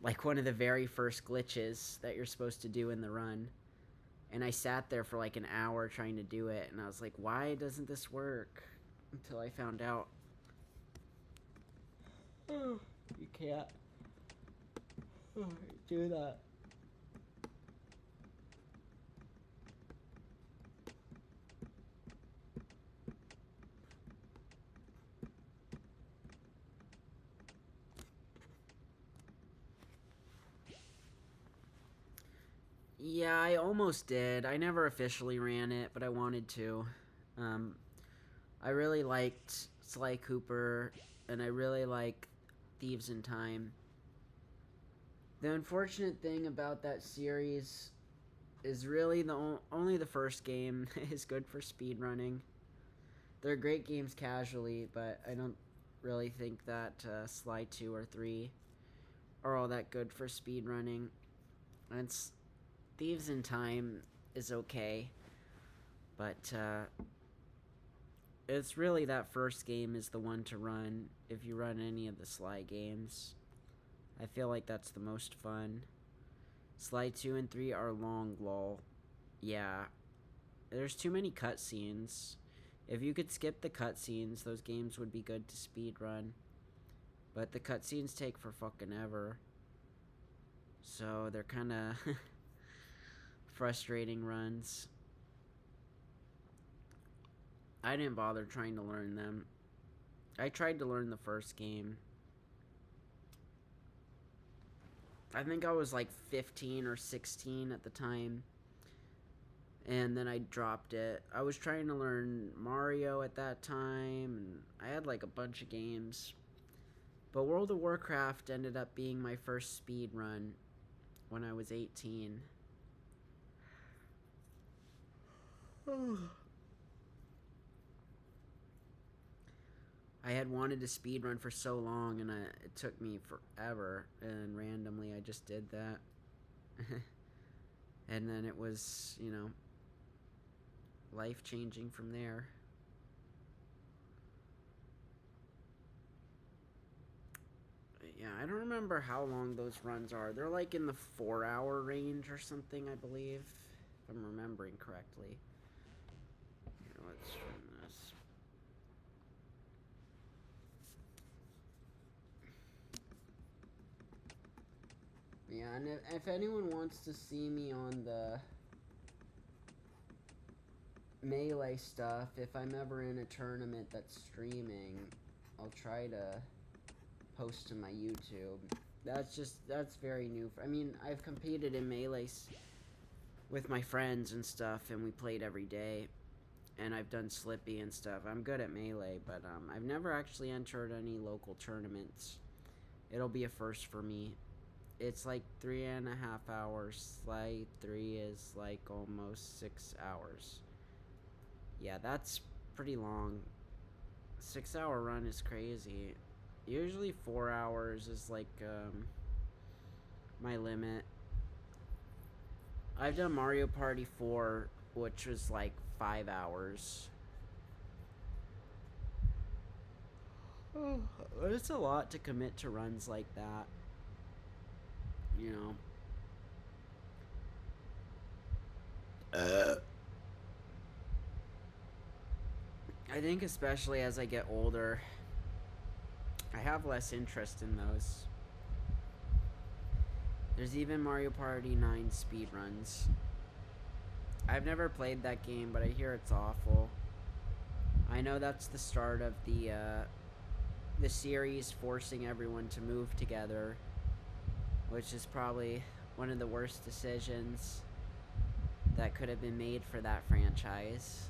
S1: like one of the very first glitches that you're supposed to do in the run. And I sat there for like an hour trying to do it, and I was like, why doesn't this work? Until I found out. Oh, you can't do that. Yeah, I almost did. I never officially ran it, but I wanted to. I really liked Sly Cooper, and I really like Thieves in Time. The unfortunate thing about that series is really only the first game is good for speedrunning. They're great games casually, but I don't really think that Sly 2 or 3 are all that good for speedrunning. Thieves in Time is okay, but it's really that first game is the one to run if you run any of the Sly games. I feel like that's the most fun. Sly 2 and 3 are long, lol. Yeah. There's too many cutscenes. If you could skip the cutscenes, those games would be good to speedrun. But the cutscenes take for fucking ever. So they're kinda frustrating runs. I didn't bother trying to learn them. I tried to learn the first game. I think I was like 15 or 16 at the time. And then I dropped it. I was trying to learn Mario at that time, and I had like a bunch of games. But World of Warcraft ended up being my first speed run when I was 18. I had wanted to speedrun for so long, and it took me forever, and randomly I just did that. And then it was, life-changing from there. Yeah, I don't remember how long those runs are. They're like in the 4-hour range or something, I believe, if I'm remembering correctly. Here, let's run this. Yeah, and if anyone wants to see me on the Melee stuff, if I'm ever in a tournament that's streaming, I'll try to post to my YouTube. That's very new. I mean, I've competed in Melee with my friends and stuff, and we played every day. And I've done Slippy and stuff. I'm good at Melee, but I've never actually entered any local tournaments. It'll be a first for me. It's like 3.5 hours. Sly 3 is like almost 6 hours. Yeah, that's pretty long. 6-hour run is crazy. Usually 4 hours is like my limit. I've done Mario Party 4, which was like 5 hours. It's a lot to commit to runs like that. I think especially as I get older, I have less interest in those. There's even Mario Party 9 speedruns. I've never played that game, but I hear it's awful. I know that's the start of the series forcing everyone to move together, which is probably one of the worst decisions that could have been made for that franchise.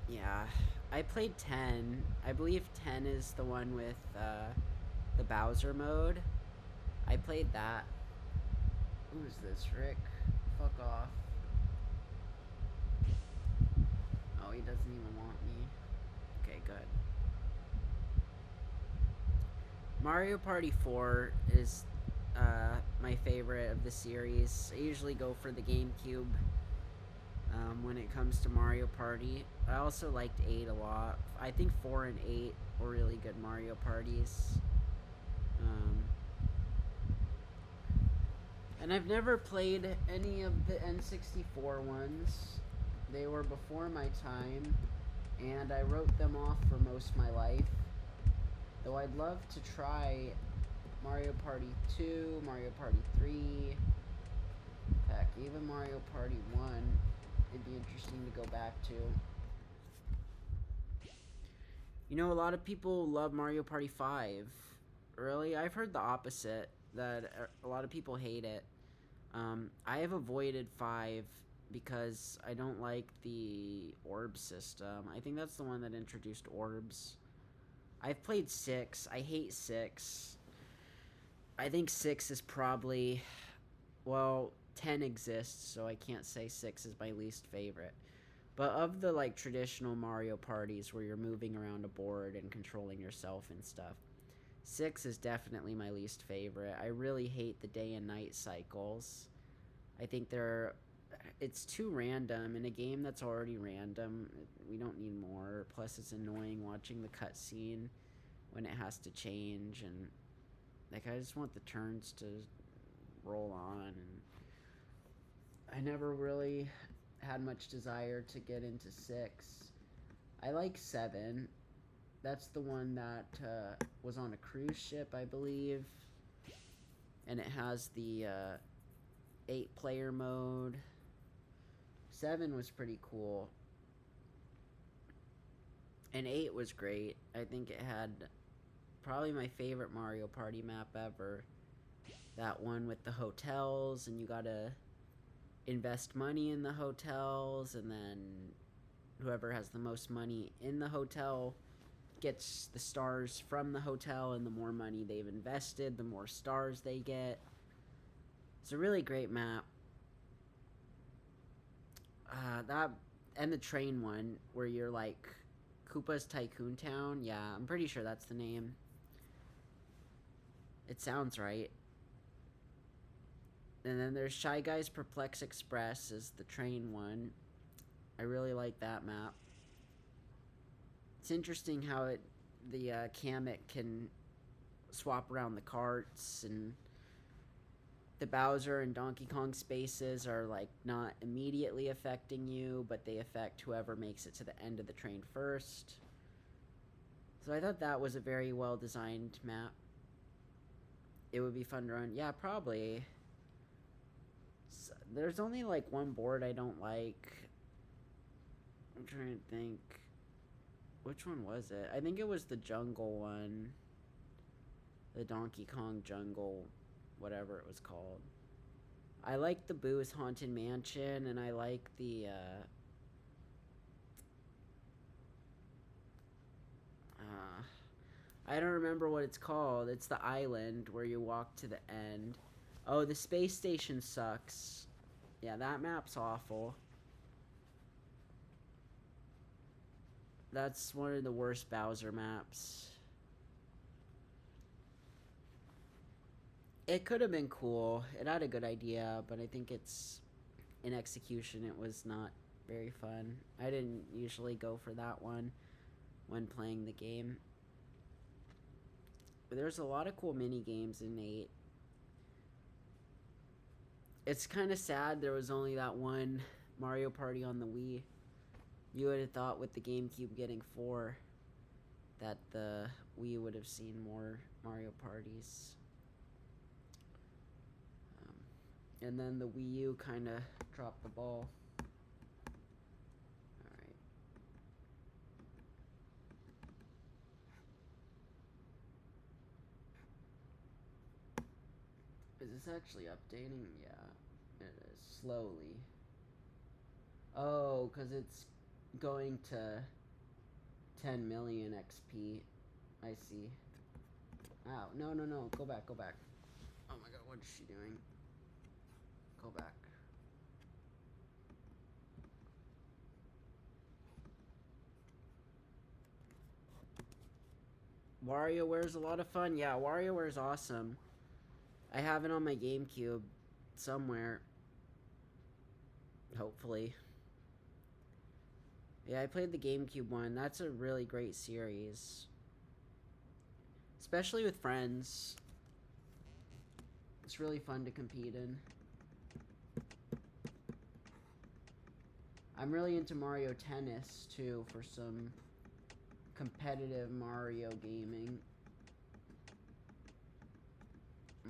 S1: Yeah, I played 10. I believe 10 is the one with the Bowser mode. I played that. Who's this, Rick? Fuck off. Oh, he doesn't even want me. Okay, good. Mario Party 4 is my favorite of the series. I usually go for the GameCube when it comes to Mario Party. I also liked 8 a lot. I think 4 and 8 were really good Mario Parties. And I've never played any of the N64 ones. They were before my time, and I wrote them off for most of my life. Though I'd love to try Mario Party 2, Mario Party 3, heck, even Mario Party 1. It'd be interesting to go back to. A lot of people love Mario Party 5. Really? I've heard the opposite, that a lot of people hate it. I have avoided 5 because I don't like the orb system. I think that's the one that introduced orbs. I've played 6. I hate 6. I think 6 is probably... Well, 10 exists, so I can't say 6 is my least favorite. But of the, traditional Mario parties where you're moving around a board and controlling yourself and stuff, 6 is definitely my least favorite. I really hate the day and night cycles. I think it's too random. In a game that's already random, we don't need more. Plus, it's annoying watching the cutscene when it has to change. And, like, I just want the turns to roll on. And I never really had much desire to get into 6. I like 7. That's the one that was on a cruise ship, I believe. And it has the 8-player mode. 7 was pretty cool. And 8 was great. I think it had probably my favorite Mario Party map ever. That one with the hotels, and you gotta invest money in the hotels, and then whoever has the most money in the hotel gets the stars from the hotel, and the more money they've invested, the more stars they get. It's a really great map. That and the train one where you're like Koopa's Tycoon Town. Yeah, I'm pretty sure that's the name. It sounds right. And then there's Shy Guy's Perplex Express is the train one. I really like that map. It's interesting how the Kamek can swap around the carts, and the Bowser and Donkey Kong spaces are like not immediately affecting you, but they affect whoever makes it to the end of the train first. So I thought that was a very well designed map. It would be fun to run. Yeah, probably. There's only like one board I don't like. I'm trying to think. Which one was it? I think it was the jungle one. The Donkey Kong jungle, whatever it was called. I like the Boo's Haunted Mansion, and I like the I don't remember what it's called. It's the island where you walk to the end. Oh, the space station sucks. Yeah, that map's awful. That's one of the worst Bowser maps. It could have been cool. It had a good idea, but I think in execution, it was not very fun. I didn't usually go for that one when playing the game. But there's a lot of cool mini games in 8. It's kind of sad there was only that one Mario Party on the Wii. You would have thought with the GameCube getting 4 that the Wii would have seen more Mario Parties. And then the Wii U kind of dropped the ball. Alright. Is this actually updating? Yeah, it is. Slowly. Oh, because it's going to 10 million XP. I see. Ow. No, no, no. Go back, go back. Oh my god, what is she doing? Go back. WarioWare's a lot of fun. Yeah, WarioWare's awesome. I have it on my GameCube somewhere. Hopefully. Yeah, I played the GameCube one. That's a really great series. Especially with friends. It's really fun to compete in. I'm really into Mario Tennis, too, for some competitive Mario gaming.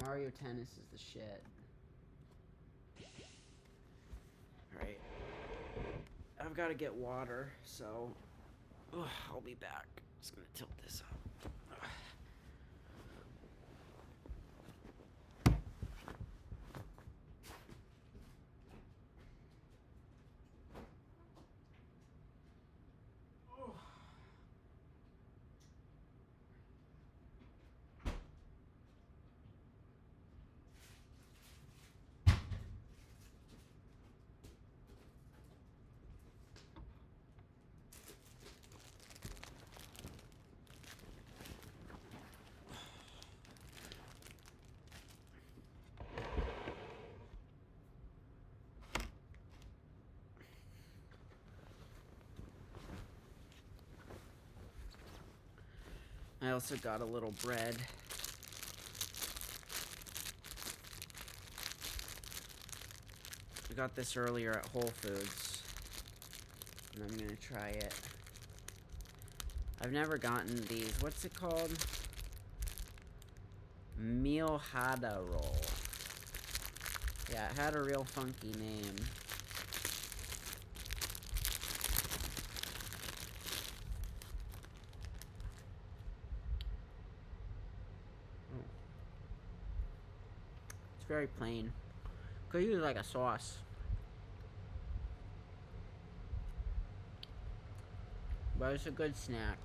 S1: Mario Tennis is the shit. Alright. I've got to get water, so I'll be back. Just gonna tilt this up. I also got a little bread. I got this earlier at Whole Foods, and I'm gonna try it. I've never gotten these. What's it called? Meal Hada roll. Yeah, it had a real funky name. Oh. It's very plain. Could use like a sauce. But it's a good snack.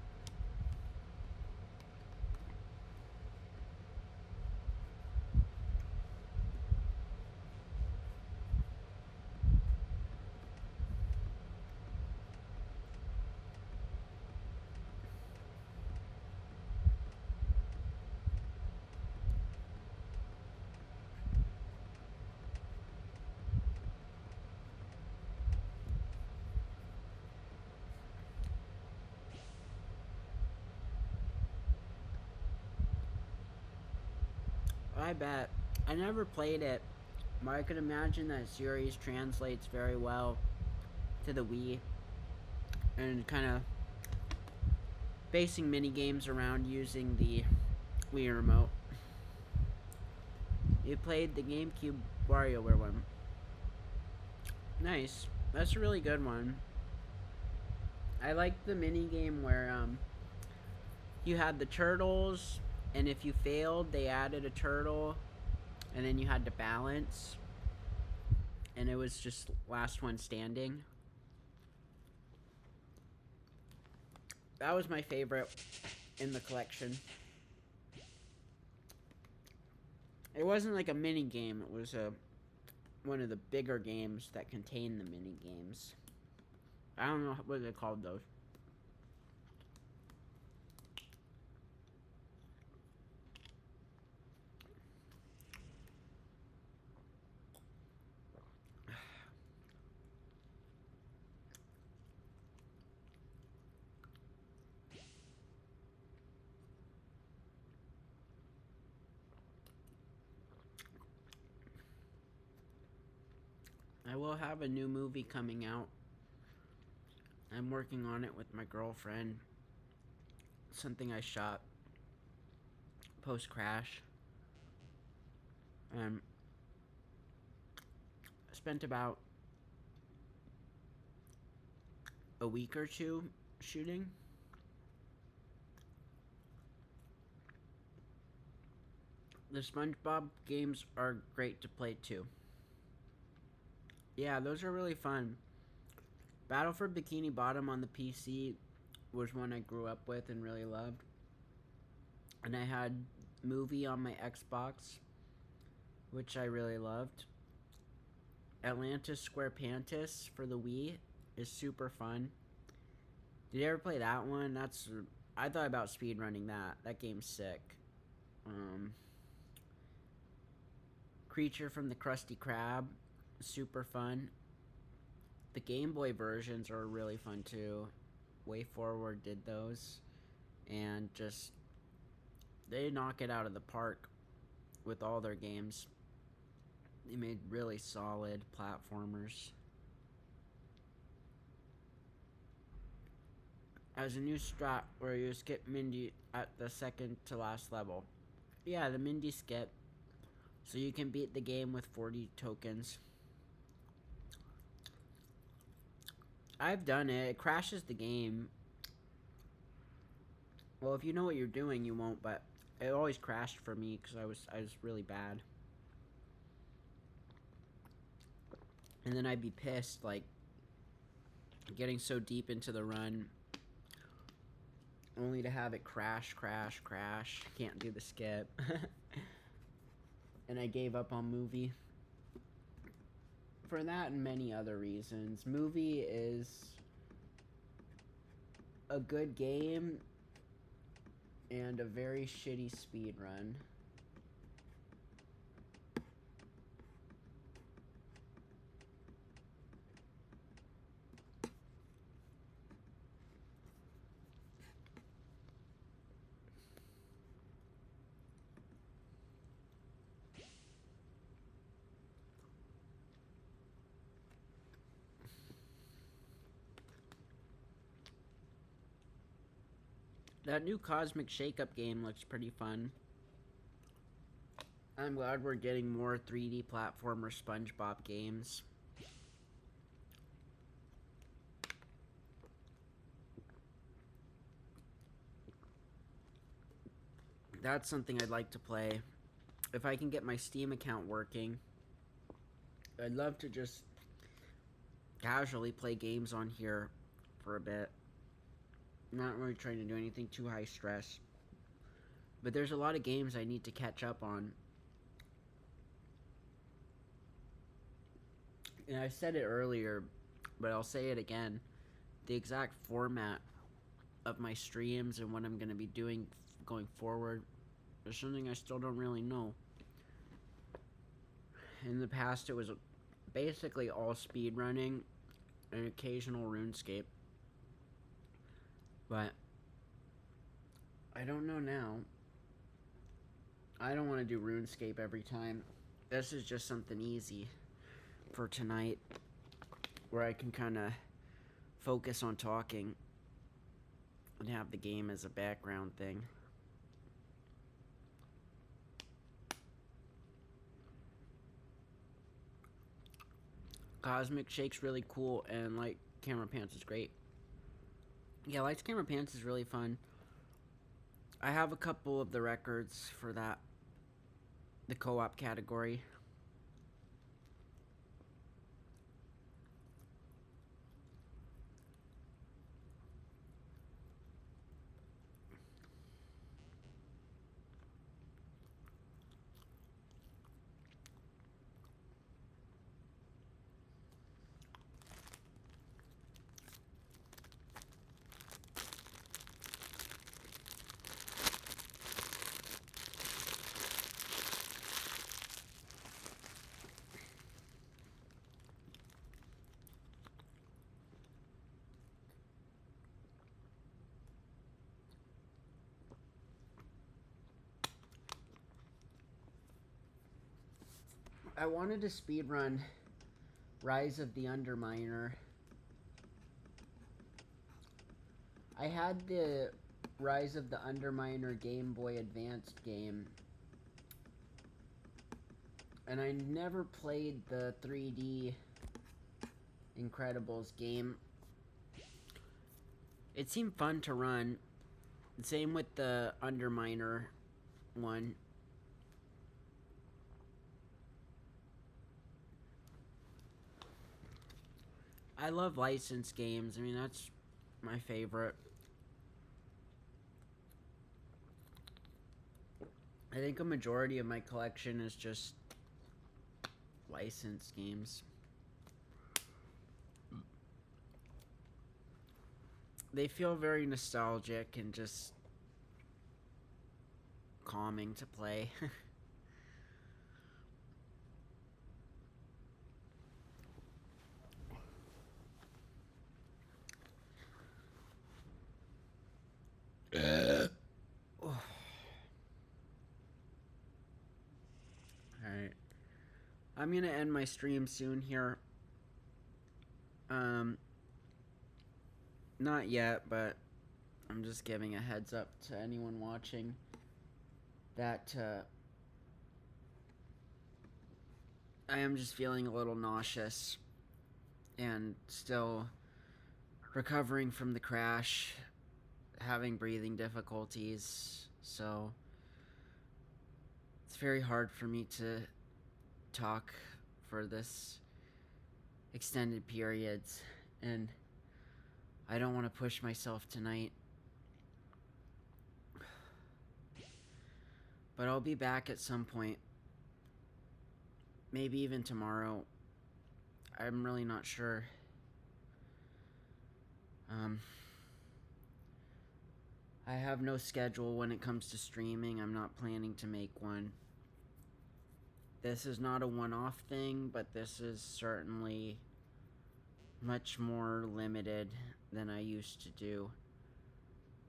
S1: I bet. I never played it, but I could imagine that series translates very well to the Wii, and kind of basing mini games around using the Wii remote. You played the GameCube WarioWare one. Nice. That's a really good one. I liked the mini game where you had the turtles, and if you failed, they added a turtle, and then you had to balance, and it was just last one standing. That was my favorite in the collection. It wasn't like a mini game, it was one of the bigger games that contained the mini games. I don't know what they called those. I will have a new movie coming out. I'm working on it with my girlfriend. Something I shot post-crash. I spent about a week or two shooting. The SpongeBob games are great to play too. Yeah, those are really fun. Battle for Bikini Bottom on the PC was one I grew up with and really loved. And I had Movie on my Xbox, which I really loved. Atlantis Square Pantis for the Wii is super fun. Did you ever play that one? I thought about speedrunning that. That game's sick. Creature from the Krusty Krab, super fun. The Game Boy versions are really fun too. Way Forward did those, and just they knock it out of the park with all their games. They made really solid platformers. As a new strat where you skip Mindy at the second to last level. Yeah, the Mindy skip. So you can beat the game with 40 tokens. I've done it. It crashes the game. Well, if you know what you're doing, you won't, but it always crashed for me because I was really bad. And then I'd be pissed, like, getting so deep into the run, only to have it crash. Can't do the skip. And I gave up on Movie. For that and many other reasons. Movie is a good game and a very shitty speed run. That new Cosmic Shakeup game looks pretty fun. I'm glad we're getting more 3D platformer SpongeBob games. That's something I'd like to play. If I can get my Steam account working, I'd love to just casually play games on here for a bit. Not really trying to do anything too high stress. But there's a lot of games I need to catch up on. And I said it earlier, but I'll say it again. The exact format of my streams and what I'm going to be doing going forward is something I still don't really know. In the past, it was basically all speedrunning and occasional RuneScape. But I don't know now. I don't want to do RuneScape every time. This is just something easy for tonight where I can kind of focus on talking and have the game as a background thing. Cosmic Shake's really cool, and Light Camera Pants is great. Yeah, Lights Camera Pants is really fun. I have a couple of the records for that, the co-op category. I wanted to speedrun Rise of the Underminer. I had the Rise of the Underminer Game Boy Advanced game, and I never played the 3D Incredibles game. It seemed fun to run. Same with the Underminer one. I love licensed games. I mean, that's my favorite. I think a majority of my collection is just licensed games. They feel very nostalgic and just calming to play. Alright. I'm gonna end my stream soon here. Not yet, but I'm just giving a heads up to anyone watching that I am just feeling a little nauseous and still recovering from the crash, having breathing difficulties, so it's very hard for me to talk for this extended periods, and I don't want to push myself tonight. But I'll be back at some point. Maybe even tomorrow. I'm really not sure. I have no schedule when it comes to streaming. I'm not planning to make one. This is not a one-off thing, but this is certainly much more limited than I used to do.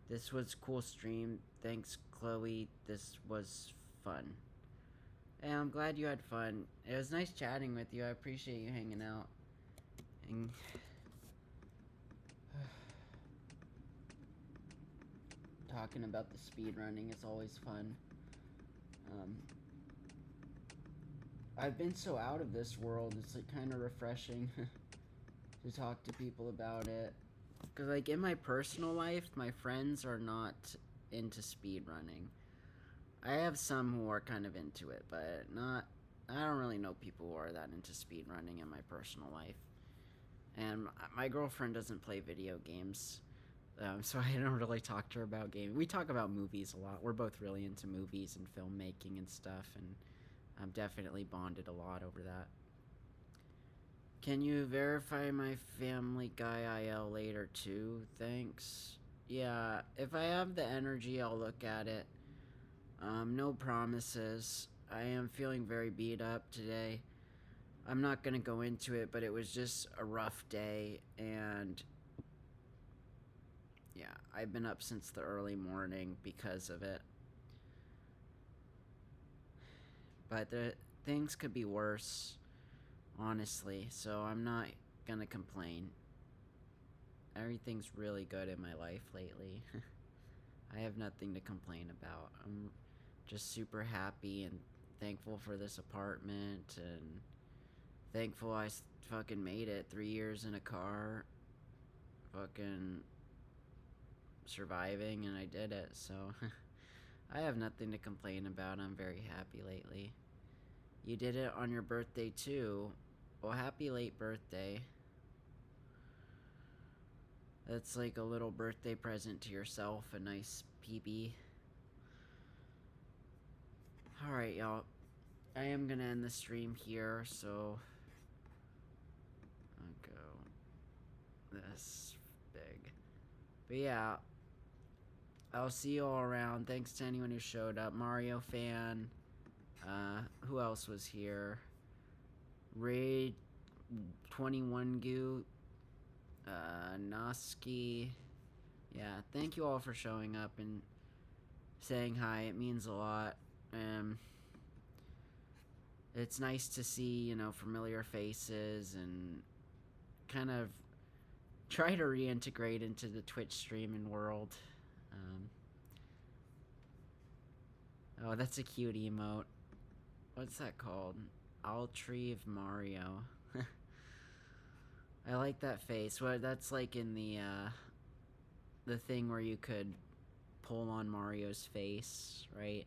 S1: This was a cool stream. Thanks, Chloe. This was fun. And I'm glad you had fun. It was nice chatting with you. I appreciate you hanging out. And talking about the speed running is always fun. I've been so out of this world, it's like kind of refreshing to talk to people about it. Because like in my personal life, my friends are not into speed running. I have some who are kind of into it, but not. I don't really know people who are that into speed running in my personal life. And my girlfriend doesn't play video games, so I don't really talk to her about gaming. We talk about movies a lot. We're both really into movies and filmmaking and stuff, and I've definitely bonded a lot over that. Can you verify my Family Guy IL later too? Thanks. Yeah, if I have the energy, I'll look at it. No promises. I am feeling very beat up today. I'm not gonna go into it, but it was just a rough day, and yeah, I've been up since the early morning because of it. But the things could be worse, honestly, so I'm not gonna complain. Everything's really good in my life lately. I have nothing to complain about. I'm just super happy and thankful for this apartment, and thankful I fucking made it. 3 years in a car, fucking surviving, and I did it, so I have nothing to complain about. I'm very happy lately. You did it on your birthday too. Well, happy late birthday. That's like a little birthday present to yourself, a nice PB. Alright, y'all. I am gonna end the stream here, so I'll go this big. But yeah, I'll see you all around. Thanks to anyone who showed up. Mario fan. Who else was here? Raid 21 Goo. Noski. Yeah, thank you all for showing up and saying hi. It means a lot. It's nice to see, familiar faces and kind of try to reintegrate into the Twitch streaming world. Oh, that's a cute emote. What's that called? Altrieve Mario. I like that face. Well, that's like in the thing where you could pull on Mario's face, right?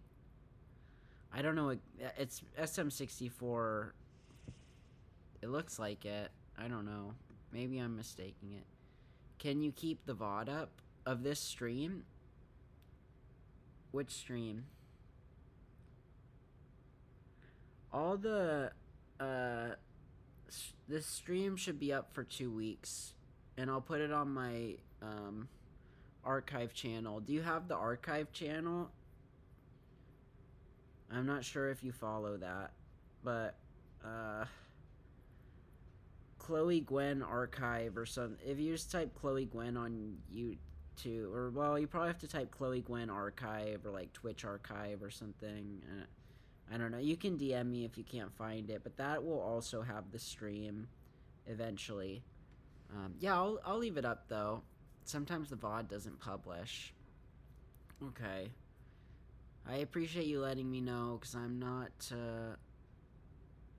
S1: I don't know. It's SM64. It looks like it. I don't know. Maybe I'm mistaking it. Can you keep the VOD up of this stream? Which stream? All the this stream should be up for 2 weeks, and I'll put it on my archive channel. Do you have the archive channel? I'm not sure if you follow that, but Chloe Gwen archive or something. If you just type Chloe Gwen on YouTube, or well, you probably have to type Chloe Gwen archive or like Twitch archive or something. I don't know. You can DM me if you can't find it, but that will also have the stream eventually. Yeah, I'll leave it up though. Sometimes the VOD doesn't publish. Okay. I appreciate you letting me know, because I'm not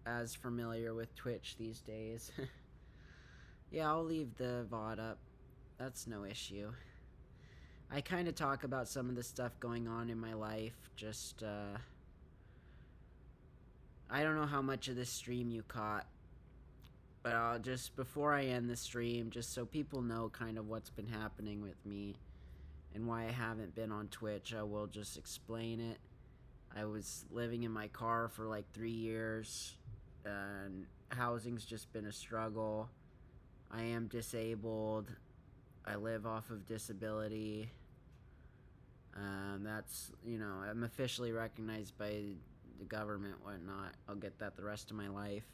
S1: as familiar with Twitch these days. Yeah, I'll leave the VOD up. That's no issue. I kind of talk about some of the stuff going on in my life, just, I don't know how much of this stream you caught, but I'll just, before I end the stream, just so people know kind of what's been happening with me and why I haven't been on Twitch, I will just explain it. I was living in my car for like 3 years, and housing's just been a struggle. I am disabled. I live off of disability. That's, I'm officially recognized by the government, whatnot. I'll get that the rest of my life.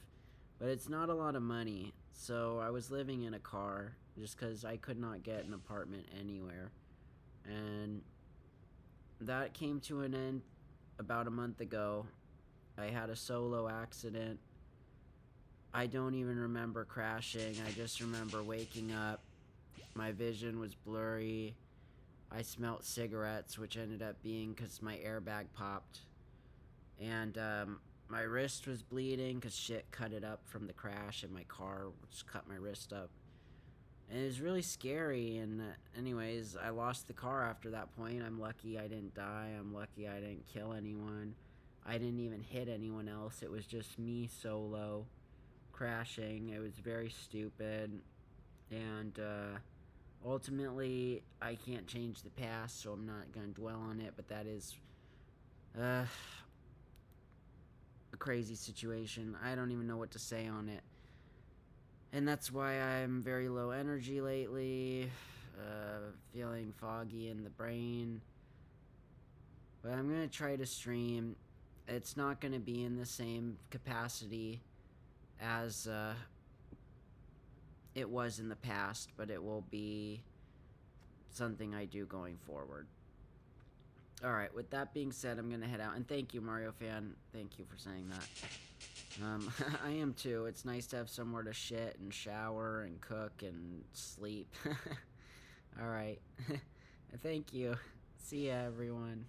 S1: But it's not a lot of money, so I was living in a car just because I could not get an apartment anywhere. And that came to an end about a month ago. I had a solo accident. I don't even remember crashing. I just remember waking up. My vision was blurry. I smelt cigarettes, which ended up being because my airbag popped. And my wrist was bleeding because shit cut it up from the crash in my car, which cut my wrist up. And it was really scary. And anyways, I lost the car after that point. I'm lucky I didn't die. I'm lucky I didn't kill anyone. I didn't even hit anyone else. It was just me solo crashing. It was very stupid. And ultimately, I can't change the past, so I'm not going to dwell on it. But that is a crazy situation. I don't even know what to say on it. And that's why I'm very low energy lately, feeling foggy in the brain. But I'm going to try to stream. It's not going to be in the same capacity as it was in the past, but it will be something I do going forward. Alright, with that being said, I'm going to head out. And thank you, Mario fan. Thank you for saying that. I am too. It's nice to have somewhere to shit and shower and cook and sleep. Alright. Thank you. See ya, everyone.